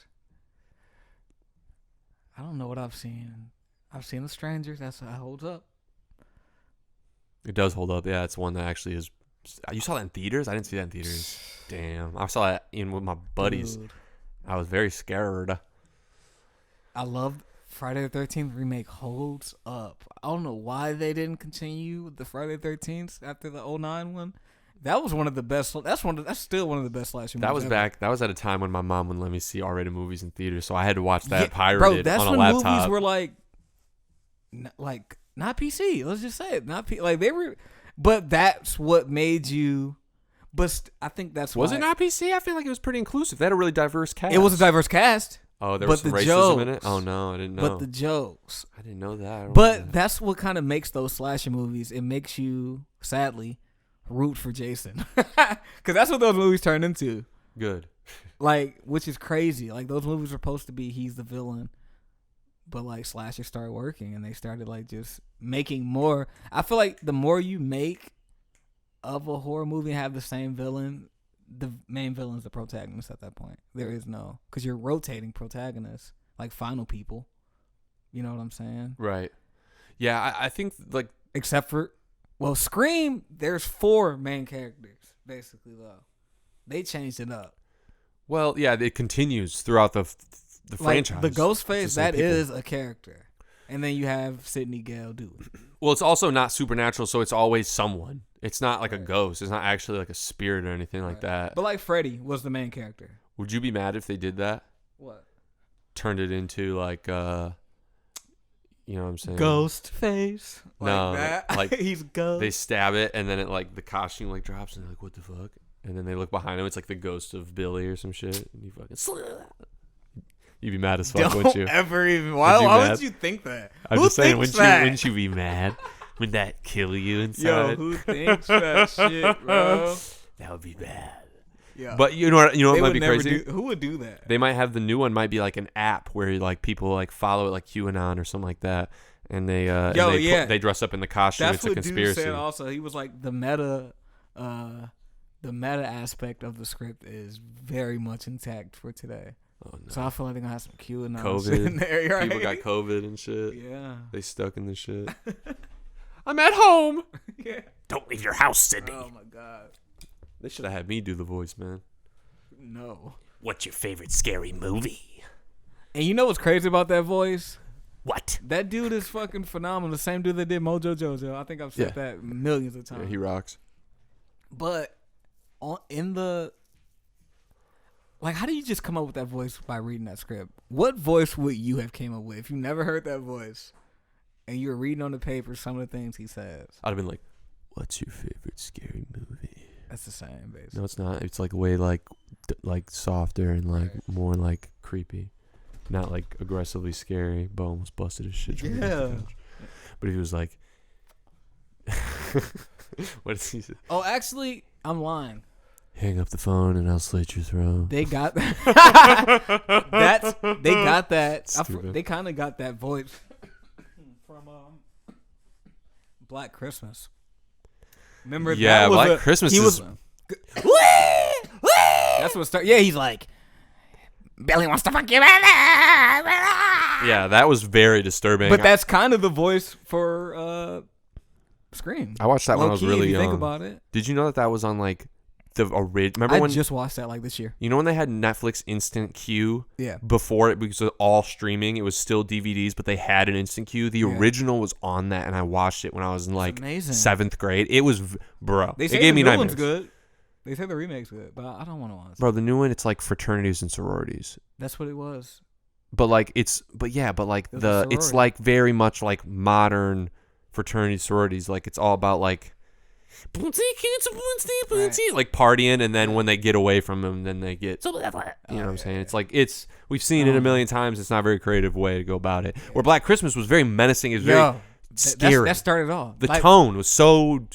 I don't know what I've seen. I've seen The Strangers. That holds up. It does hold up. Yeah, it's one that actually is. You saw that in theaters? I didn't see that in theaters. Damn. I saw that in with my buddies. Dude. I was very scared. I love Friday the 13th remake holds up. I don't know why they didn't continue with the Friday the 13th after the 09 one. That was one of the best. That's still one of the best slasher movies. That was ever. back. That was at a time when my mom wouldn't let me see R-rated movies in theaters, so I had to watch that Yeah, pirated bro, that's on a when laptop. movies were like not PC. Let's just say it, not like they were. But that's what made you. But I think that's Was why it not PC? I feel like it was pretty inclusive. They had a really diverse cast. it was a diverse cast. Oh, there but was some the racism in it? jokes- Oh, no, I didn't know. But the jokes. I didn't know that. I don't But know that. that's what kind of makes those slasher movies. It makes you, sadly, root for Jason. Because that's what those movies turn into. Good. Like, which is crazy. Like, those movies are supposed to be he's the villain. But, like, slashers started working. And they started, like, just making more. I feel like the more you make of a horror movie and have the same villain, the main villain's the protagonist at that point. There is no. Because you're rotating protagonists. Like, final people. You know what I'm saying? Right. Yeah, I think, like... Except for, well, Scream, there's 4 main characters, basically, though. They changed it up. Well, yeah, it continues throughout the Like, franchise. the It's the Ghostface, same that people. is a character. And then you have Sidney Gale do it. Well, it's also not supernatural, so it's always someone. It's not like a ghost. It's not actually like a spirit or anything like that. But, like, Freddy was the main character. Would you be mad if they did that? What? Turned it into, like, you know what I'm saying? Ghostface. Like No, that. like, he's ghost. They stab it, and then it, like, the costume, like, drops, and they're like, what the fuck? And then they look behind him. It's like the ghost of Billy or some shit. And you fucking... You'd be mad as fuck, Don't wouldn't you? ever even. Why mad? would you think that? I'm Who just saying, thinks that? wouldn't you be mad? Would that kill you Yo, inside? who thinks that shit, bro? That would be bad. Yeah. But you know what? You know what They might would be never crazy? who would do that? They might have the new one. Might be like an app where like people like follow it, like QAnon or something like that, and they they dress up in the costume. That's it's a what conspiracy. dude said. Also, he was like the meta aspect of the script is very much intact for today. Oh, no. So I feel like they're gonna have some QAnon COVID. shit in there, right? People got COVID and shit. Yeah. They stuck in the shit. I'm at home. Yeah. Don't leave your house, Sydney. Oh my god. They should have had me do the voice, man. No. What's your favorite scary movie? And you know what's crazy about that voice? What? That dude is fucking phenomenal. The same dude that did Mojo Jojo. I think I've said that millions of times. Yeah, he rocks. But how do you just come up with that voice by reading that script? What voice would you have came up with if you never heard that voice and you were reading on the paper some of the things he says? I'd have been like, "What's your favorite scary movie?" That's the same, basically. No, it's not. It's like way like softer and like more like creepy. not like aggressively scary. Bo almost busted his shit. Yeah. But he was like, what did he say? Oh, actually, I'm lying. Hang up the phone and I'll slit your throat. They got They got that. They kind of got that voice from Black Christmas. Remember? Yeah, that was Black Christmas he is. That's what started. Yeah, he's like, Billy wants to fuck you. Yeah, that was very disturbing. But that's kind of the voice for Scream. I watched that when I was really if you young. think about it. Did you know that was on like the original? Remember when? I just watched that like this year. You know when they had Netflix Instant Queue? Yeah. Before it was all streaming, it was still DVDs, but they had an Instant Queue. The original was on that, and I watched it when I was in like 7th grade. It was, bro. They say it gave the me new nightmares. one's good. They say the remake's good, but I don't want to watch it. Bro, the new one, it's like fraternities and sororities. That's what it was. But like it's like very much like modern fraternity sororities. Like it's all about like like partying, and then when they get away from them, then they get you know what I'm saying. It's like we've seen it a million times. It's not a very creative way to go about it. Where Black Christmas was very menacing. It was very scary. That started off. The tone was so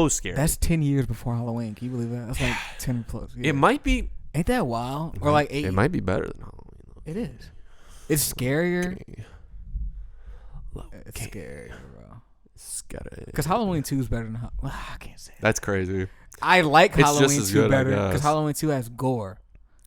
scary. That's 10 years before Halloween. Can you believe that? That's like 10 plus. Yeah. It might be. Ain't that wild? Or like 8. It might be better than Halloween. It is. It's scarier. Okay. It's scarier, bro. Because Halloween 2 is better than I can't say that. That's crazy. I like It's Halloween just as 2 good, better I guess. because Halloween 2 has gore.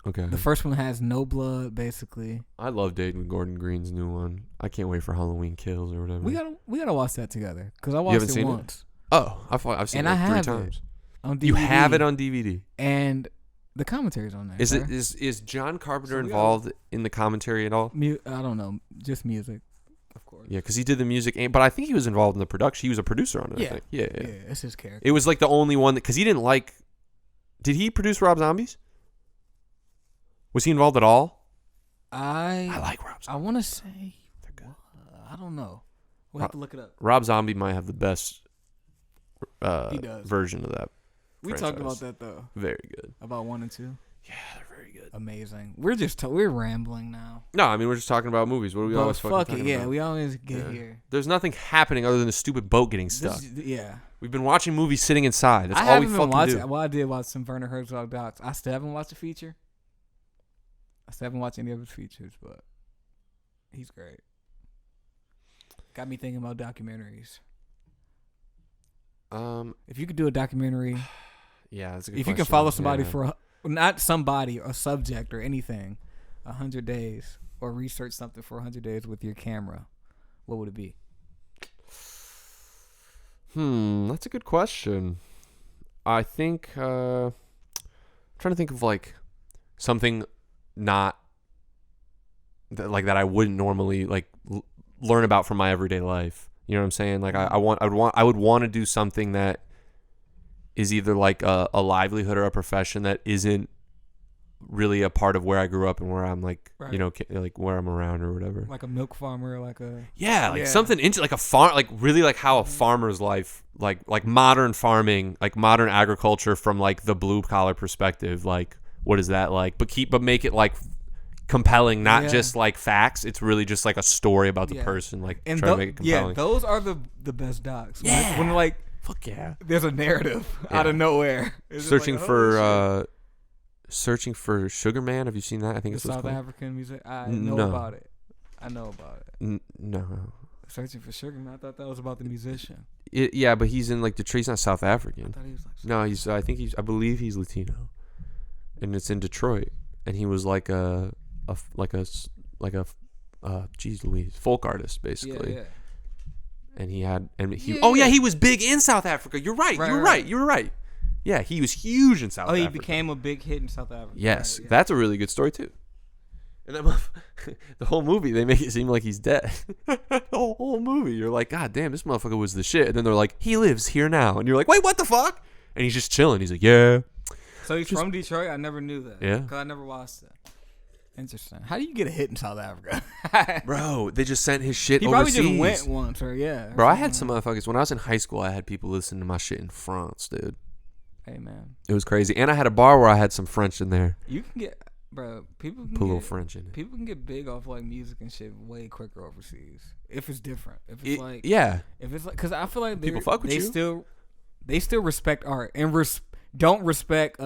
Okay. The first one has no blood, basically. I love David Gordon Green's new one. I can't wait for Halloween Kills or whatever. We gotta watch that together because I watched it once. Oh, I've seen it like 3 times. On DVD. You have it on DVD, and the commentary's on there. Is John Carpenter involved in the commentary at all? I don't know, just music, of course. Yeah, because he did the music, but I think he was involved in the production. He was a producer on it. I think. Yeah, it's his character. It was like the only one because he didn't like. Did he produce Rob Zombies? Was he involved at all? I like Rob Zombie. I want to say. I don't know. We'll have to look it up. Rob Zombie might have the best version of that. We talked about that though. Very good. About 1 and 2. Yeah, they're very good. Amazing. We're just we're rambling now. No, I mean we're just talking about movies. What do we always fucking talking about? Yeah, we always get here. There's nothing happening other than the stupid boat getting stuck. Yeah. We've been watching movies sitting inside. That's all we fucking do. Well, I did watch some Werner Herzog docs. I still haven't watched the feature. I still haven't watched any of his features, but he's great. Got me thinking about documentaries. If you could do a documentary, yeah, that's a good if you can follow somebody for not somebody, a subject or anything, 100 days, or research something for 100 days with your camera, what would it be? That's a good question. I think I'm trying to think of like something not that I wouldn't normally like learn about from my everyday life. You know what I'm saying? Like I would want to do something that is either like a livelihood or a profession that isn't really a part of where I grew up and where I'm like, right. You know, like where I'm around or whatever. Like a milk farmer, like a something into like a farm, like really like how a farmer's life, like modern farming, like modern agriculture from like the blue collar perspective. Like what is that like? But make it like compelling, not just like facts. It's really just like a story about the person, like and trying to make it compelling. Yeah, those are the best docs. Yeah, when like fuck yeah, there's a narrative out of nowhere. Searching for Sugar Man. Have you seen that? I think it's South African music. I know about it. No. Searching for Sugar Man. I thought that was about the musician. Yeah, but he's in like Detroit. He's not South African. I thought he was like no, I believe he's Latino, and it's in Detroit. And he was like a geez Louise, folk artist basically. Yeah. And he was big in South Africa. You're right. You were right. Yeah, he was huge in South Africa. Oh, he became a big hit in South Africa. Yes, that's a really good story too. And then the whole movie, they make it seem like he's dead. The whole movie, you're like, God damn, this motherfucker was the shit. And then they're like, he lives here now. And you're like, wait, what the fuck? And he's just chilling. He's like, yeah. So he's from Detroit? I never knew that. Yeah. Because I never watched it. Interesting. How do you get a hit in South Africa? Bro, they just sent his shit overseas. He probably just went once, or Bro, I had some motherfuckers. When I was in high school, I had people listening to my shit in France, dude. Hey, man. It was crazy. And I had a bar where I had some French in there. You can get... Bro, people can Put a little get, French in it. people can get big off like music and shit way quicker overseas if it's different. If it's like if it's like, because I feel like people fuck with you. They still respect art and don't respect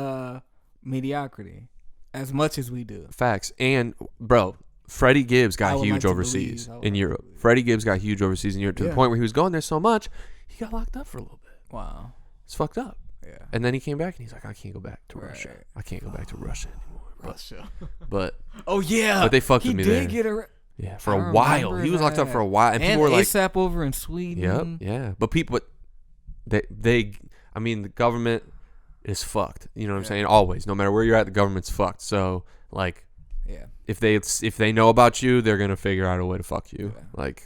mediocrity as much as we do. Facts. And bro, Freddie Gibbs got huge overseas in Europe. Freddie Gibbs got huge overseas in Europe to the point where he was going there so much, he got locked up for a little bit. Wow. It's fucked up. Yeah. And then he came back and he's like, I can't go back to Russia. I can't go back to Russia anymore. But oh yeah. But they fucked with me there. He did get yeah, for a while. He was locked up for a while. And people were like ASAP over in Sweden. Yep, yeah. But people I mean, the government is fucked. You know what I'm saying? Always. No matter where you're at, the government's fucked. So like if they know about you, they're gonna figure out a way to fuck you. Yeah. Like,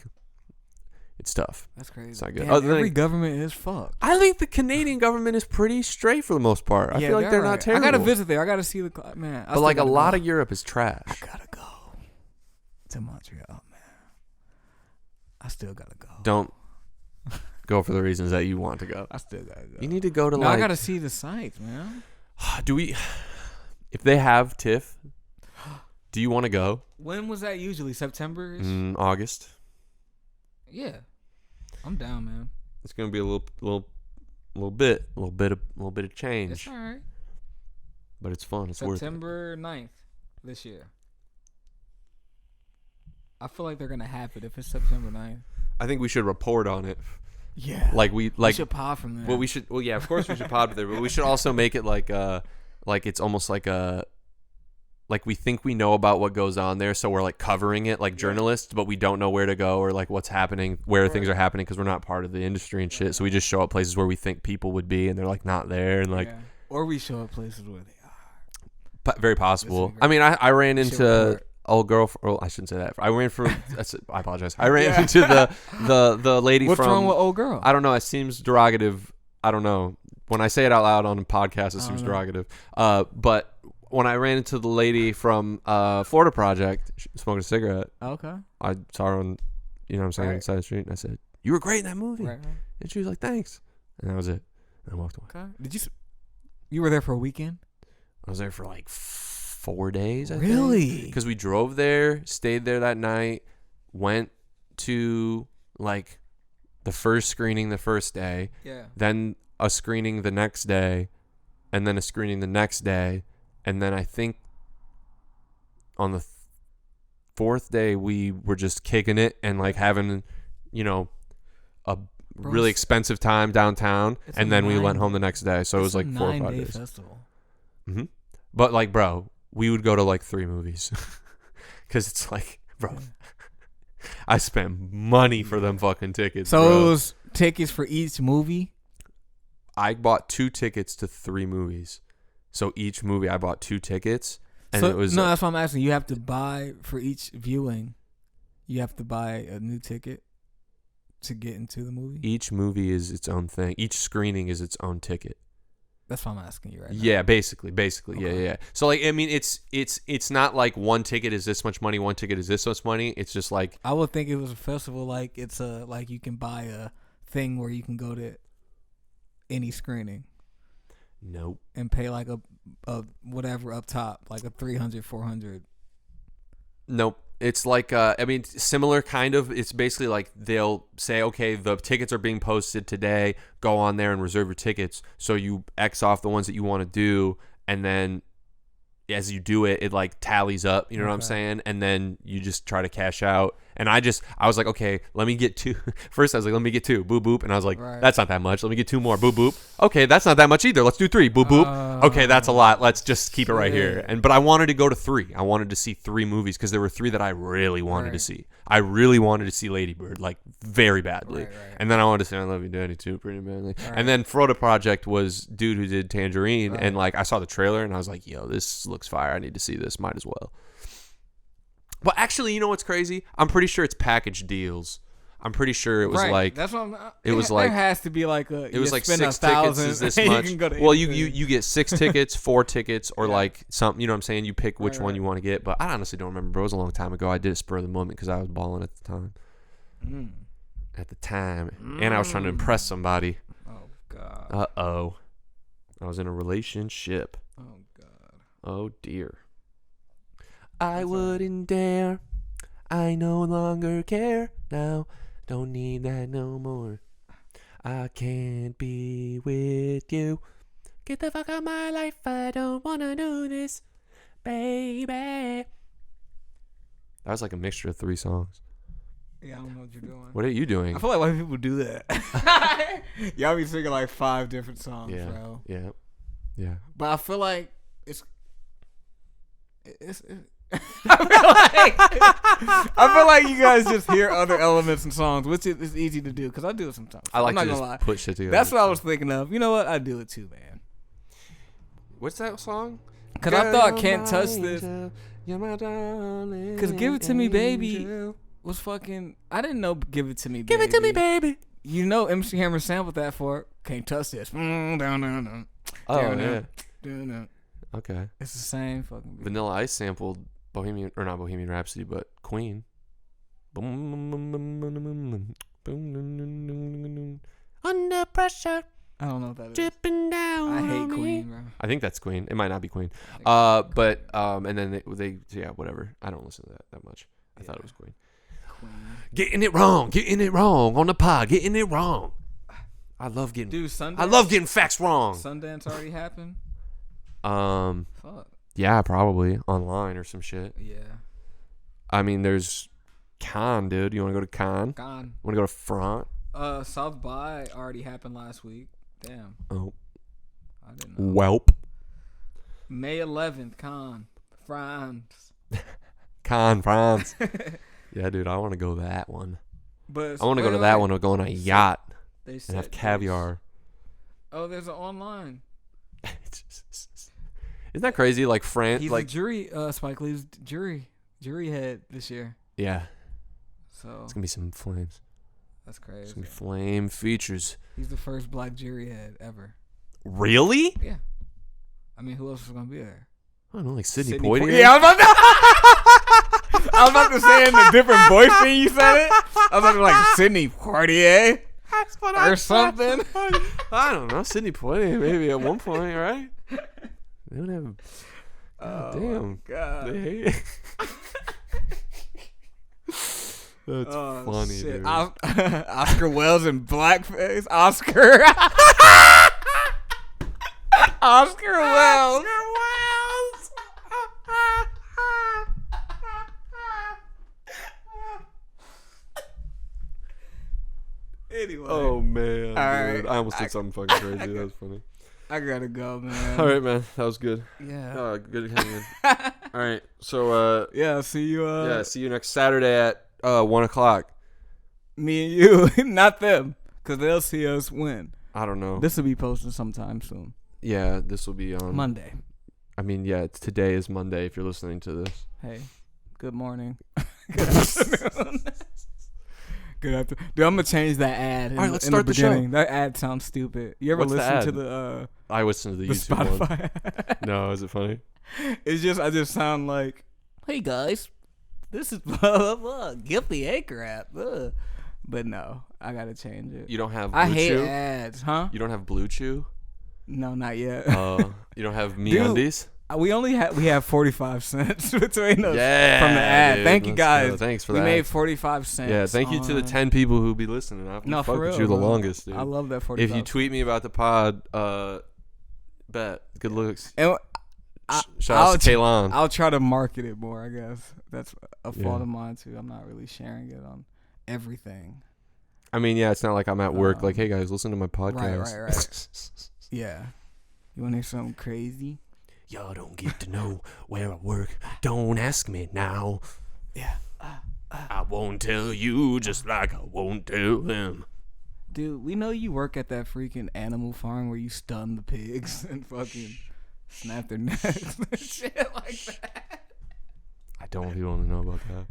it's tough. That's crazy. It's not good. Damn, every government is fucked. I think the Canadian government is pretty straight for the most part. I feel like they're not terrible. I gotta visit there. I gotta see the man. But like a lot of Europe is trash. I gotta go to Montreal, man. I still gotta go. Don't go for the reasons that you want to go. I still gotta go. You need to go to I gotta see the sites, man. If they have TIFF, do you want to go? When was that usually? September? August. Yeah, I'm down, man. It's gonna be a little bit of change. It's all right, but it's fun. It's worth it. September 9th this year. I feel like they're gonna have it if it's September 9th. I think we should report on it. Yeah, we should pod from there. Well, yeah, of course we should pod there, but we should also make it like it's almost like we think we know about what goes on there, so we're like covering it like journalists, but we don't know where to go or like what's happening, where things are happening, because we're not part of the industry and shit. So we just show up places where we think people would be, and they're like not there, and like, or we show up places where they are. Very possible. I mean, I ran into old girl. Well, I shouldn't say that. I ran from. I apologize. I ran into the lady. What's from. What's wrong with old girl? I don't know. It seems derogative. I don't know. When I say it out loud on a podcast, it seems derogative. But when I ran into the lady from Florida Project smoking a cigarette, okay, I saw her on, you know what I'm saying, inside the street, and I said, "You were great in that movie," and she was like, "Thanks," and that was it. And I walked away. Okay. You were there for a weekend? I was there for like 4 days. I really? Because we drove there, stayed there that night, went to like the first screening the first day, then a screening the next day, and then a screening the next day. And then I think on the fourth day, we were just kicking it and like having, you know, a really expensive time downtown. And then we went home the next day. So it was like 4 or 5 days. Festival. Mm-hmm. But like, bro, we would go to like 3 movies because it's like, bro, I spent money for them fucking tickets. So it was tickets for each movie? I bought 2 tickets to 3 movies. So each movie, I bought 2 tickets, and it was that's what I'm asking. You have to buy for each viewing. You have to buy a new ticket to get into the movie. Each movie is its own thing. Each screening is its own ticket. That's what I'm asking you right now. Yeah, basically, Okay. yeah. So like, I mean, it's not like one ticket is this much money, one ticket is this much money. It's just like, I would think it was a festival. Like it's like you can buy a thing where you can go to any screening. Nope. And pay like a whatever up top, like a 300, 400. Nope. It's like, I mean, similar kind of. It's basically like they'll say, okay, the tickets are being posted today. Go on there and reserve your tickets. So you X off the ones that you want to do, and then as you do it, it like tallies up. You know what I'm saying? And then you just try to cash out. And I was like, okay, let me get 2. First, I was like, let me get 2. Boop, boop. And I was like, that's not that much. Let me get 2 more. Boop, boop. Okay, that's not that much either. Let's do 3. Boop, boop. Okay, that's a lot. Let's just keep it right here. But I wanted to go to 3. I wanted to see 3 movies because there were 3 that I really wanted to see. I really wanted to see Lady Bird, like, very badly. And then I wanted to see I Love You, Daddy, too, pretty badly. And then Florida Project was dude who did Tangerine. And, like, I saw the trailer, and I was like, yo, this looks fire. I need to see this. Might as well. But actually, you know what's crazy? I'm pretty sure it's package deals. I'm pretty sure it was like that's what I'm. It was like there has to be like a. It was like 6 tickets is this much. Well, you get 6 tickets, 4 tickets, or like something. You know what I'm saying? You pick which one you want to get. But I honestly don't remember. Bro, it was a long time ago. I did it spur of the moment because I was balling at the time. And I was trying to impress somebody. Oh God. I was in a relationship. Oh God. Oh dear. I wouldn't dare. I no longer care now. Don't need that no more. I can't be with you. Get the fuck out of my life. I don't wanna do this, baby. That was like a mixture of 3 songs. Yeah, I don't know what you're doing. What are you doing? I feel like white people do that. Y'all be singing like 5 different songs, bro. Yeah. Yeah. But I feel like it's I feel like you guys just hear other elements in songs, which is easy to do because I do it sometimes. I like I'm not to gonna just lie. put shit together. That's what I was thinking of. You know what? I do it too, man. What's that song? Because I thought Can't Touch This. Because Give It To Me Baby was fucking... I didn't know Give It To Me Baby. Give it to me, baby. You know MC Hammer sampled that for Can't Touch This. Oh, yeah. Okay. It's the same fucking beat. Vanilla Ice sampled Bohemian, or not Bohemian Rhapsody, but Queen. Under pressure, I don't know what that is. dripping down. I hate on me. Queen, bro. I think that's Queen. It might not be Queen. And then they yeah, whatever. I don't listen to that much. I thought it was Queen. Getting it wrong on the pod. Getting it wrong. I love getting. Dude, Sundance. I love getting facts wrong. Sundance already happened. Fuck. Yeah, probably online or some shit. Yeah. I mean, there's Cannes, dude. You want to go to Cannes? Gone. Want to go to France? South by already happened last week. Damn. Oh. I didn't know. Welp. May 11th, France. Cannes, France. Yeah, dude. I want to go to that one. But I want to go to that one or go on a yacht They and said have caviar. there's an online. Isn't that crazy? Like France, He's like a jury. Spike Lee's jury head this year. yeah. So It's gonna be some flames. that's crazy. It's gonna be flame features. He's the first black jury head ever. Really? Yeah. I mean, who else is gonna be there? I don't know, like Sidney Sidney Poitier. Yeah, I was about to say in a different voice when you said it. I was about to be like Sidney Poitier or something. I don't know, Sidney Poitier maybe at one point, right? They don't have. God damn. God. They hate it. That's funny, shit. dude. Oscar Wells in blackface. Oscar. Oscar Wells. Anyway. Oh man, dude. right. I almost did something fucking crazy. That was funny. I gotta go, man. All right, man. That was good. Yeah. Good hanging. All right. So Yeah, see you. yeah, see you next Saturday at 1:00. Me and you, not them, because they'll see us when. I don't know. This will be posted sometime soon. Yeah, this will be on Monday. I mean, yeah, today is Monday if you're listening to this. Hey, good morning. Good afternoon. Good afternoon. Dude, I'm gonna change that ad. All right, let's start the show. That ad sounds stupid. You ever What's the listen ad? to the I listen to the YouTube one. Spotify? No, is it funny? It's just I just sound like, hey guys, this is blah blah blah. Get the Anchor app. But no, I gotta change it. You don't have Blue I hate Chew? ads, huh? You don't have Blue Chew? No, not yet. You don't have MeUndies? We have 45 cents between us Yeah, from the ad. dude, Thank you let's guys. go. Thanks for we that. made 45 cents. Yeah, thank you to the 10 people who be listening. I've No, fuck for with real, you the bro. longest, dude. I love that 45. If you tweet me about the pod, bet. Good looks. And Shout out to Kaylon. I'll try to market it more, I guess. That's a fault Yeah. of mine, too. I'm not really sharing it on everything. I mean, yeah, it's not like I'm at work. Like, hey, guys, listen to my podcast. Right. Yeah. You want to hear something crazy? Y'all don't get to know where I work. Don't ask me now. Yeah. I won't tell you just like I won't tell them. Dude, we know you work at that freaking animal farm where you stun the pigs and fucking snap their necks and shit like that. I don't even want to know about that.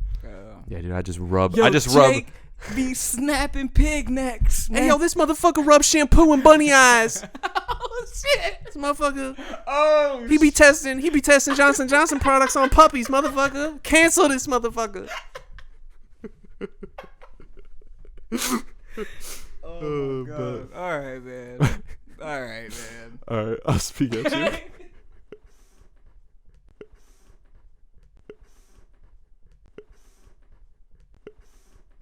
Yeah, dude, I just rub. Jake be snapping pig necks, man. Hey, yo, this motherfucker rubs shampoo in bunny eyes. Oh shit, this motherfucker. Oh, He be testing Johnson & Johnson products on puppies, motherfucker. Cancel this motherfucker. Oh my God. All right, man. All right, I'll speak at you.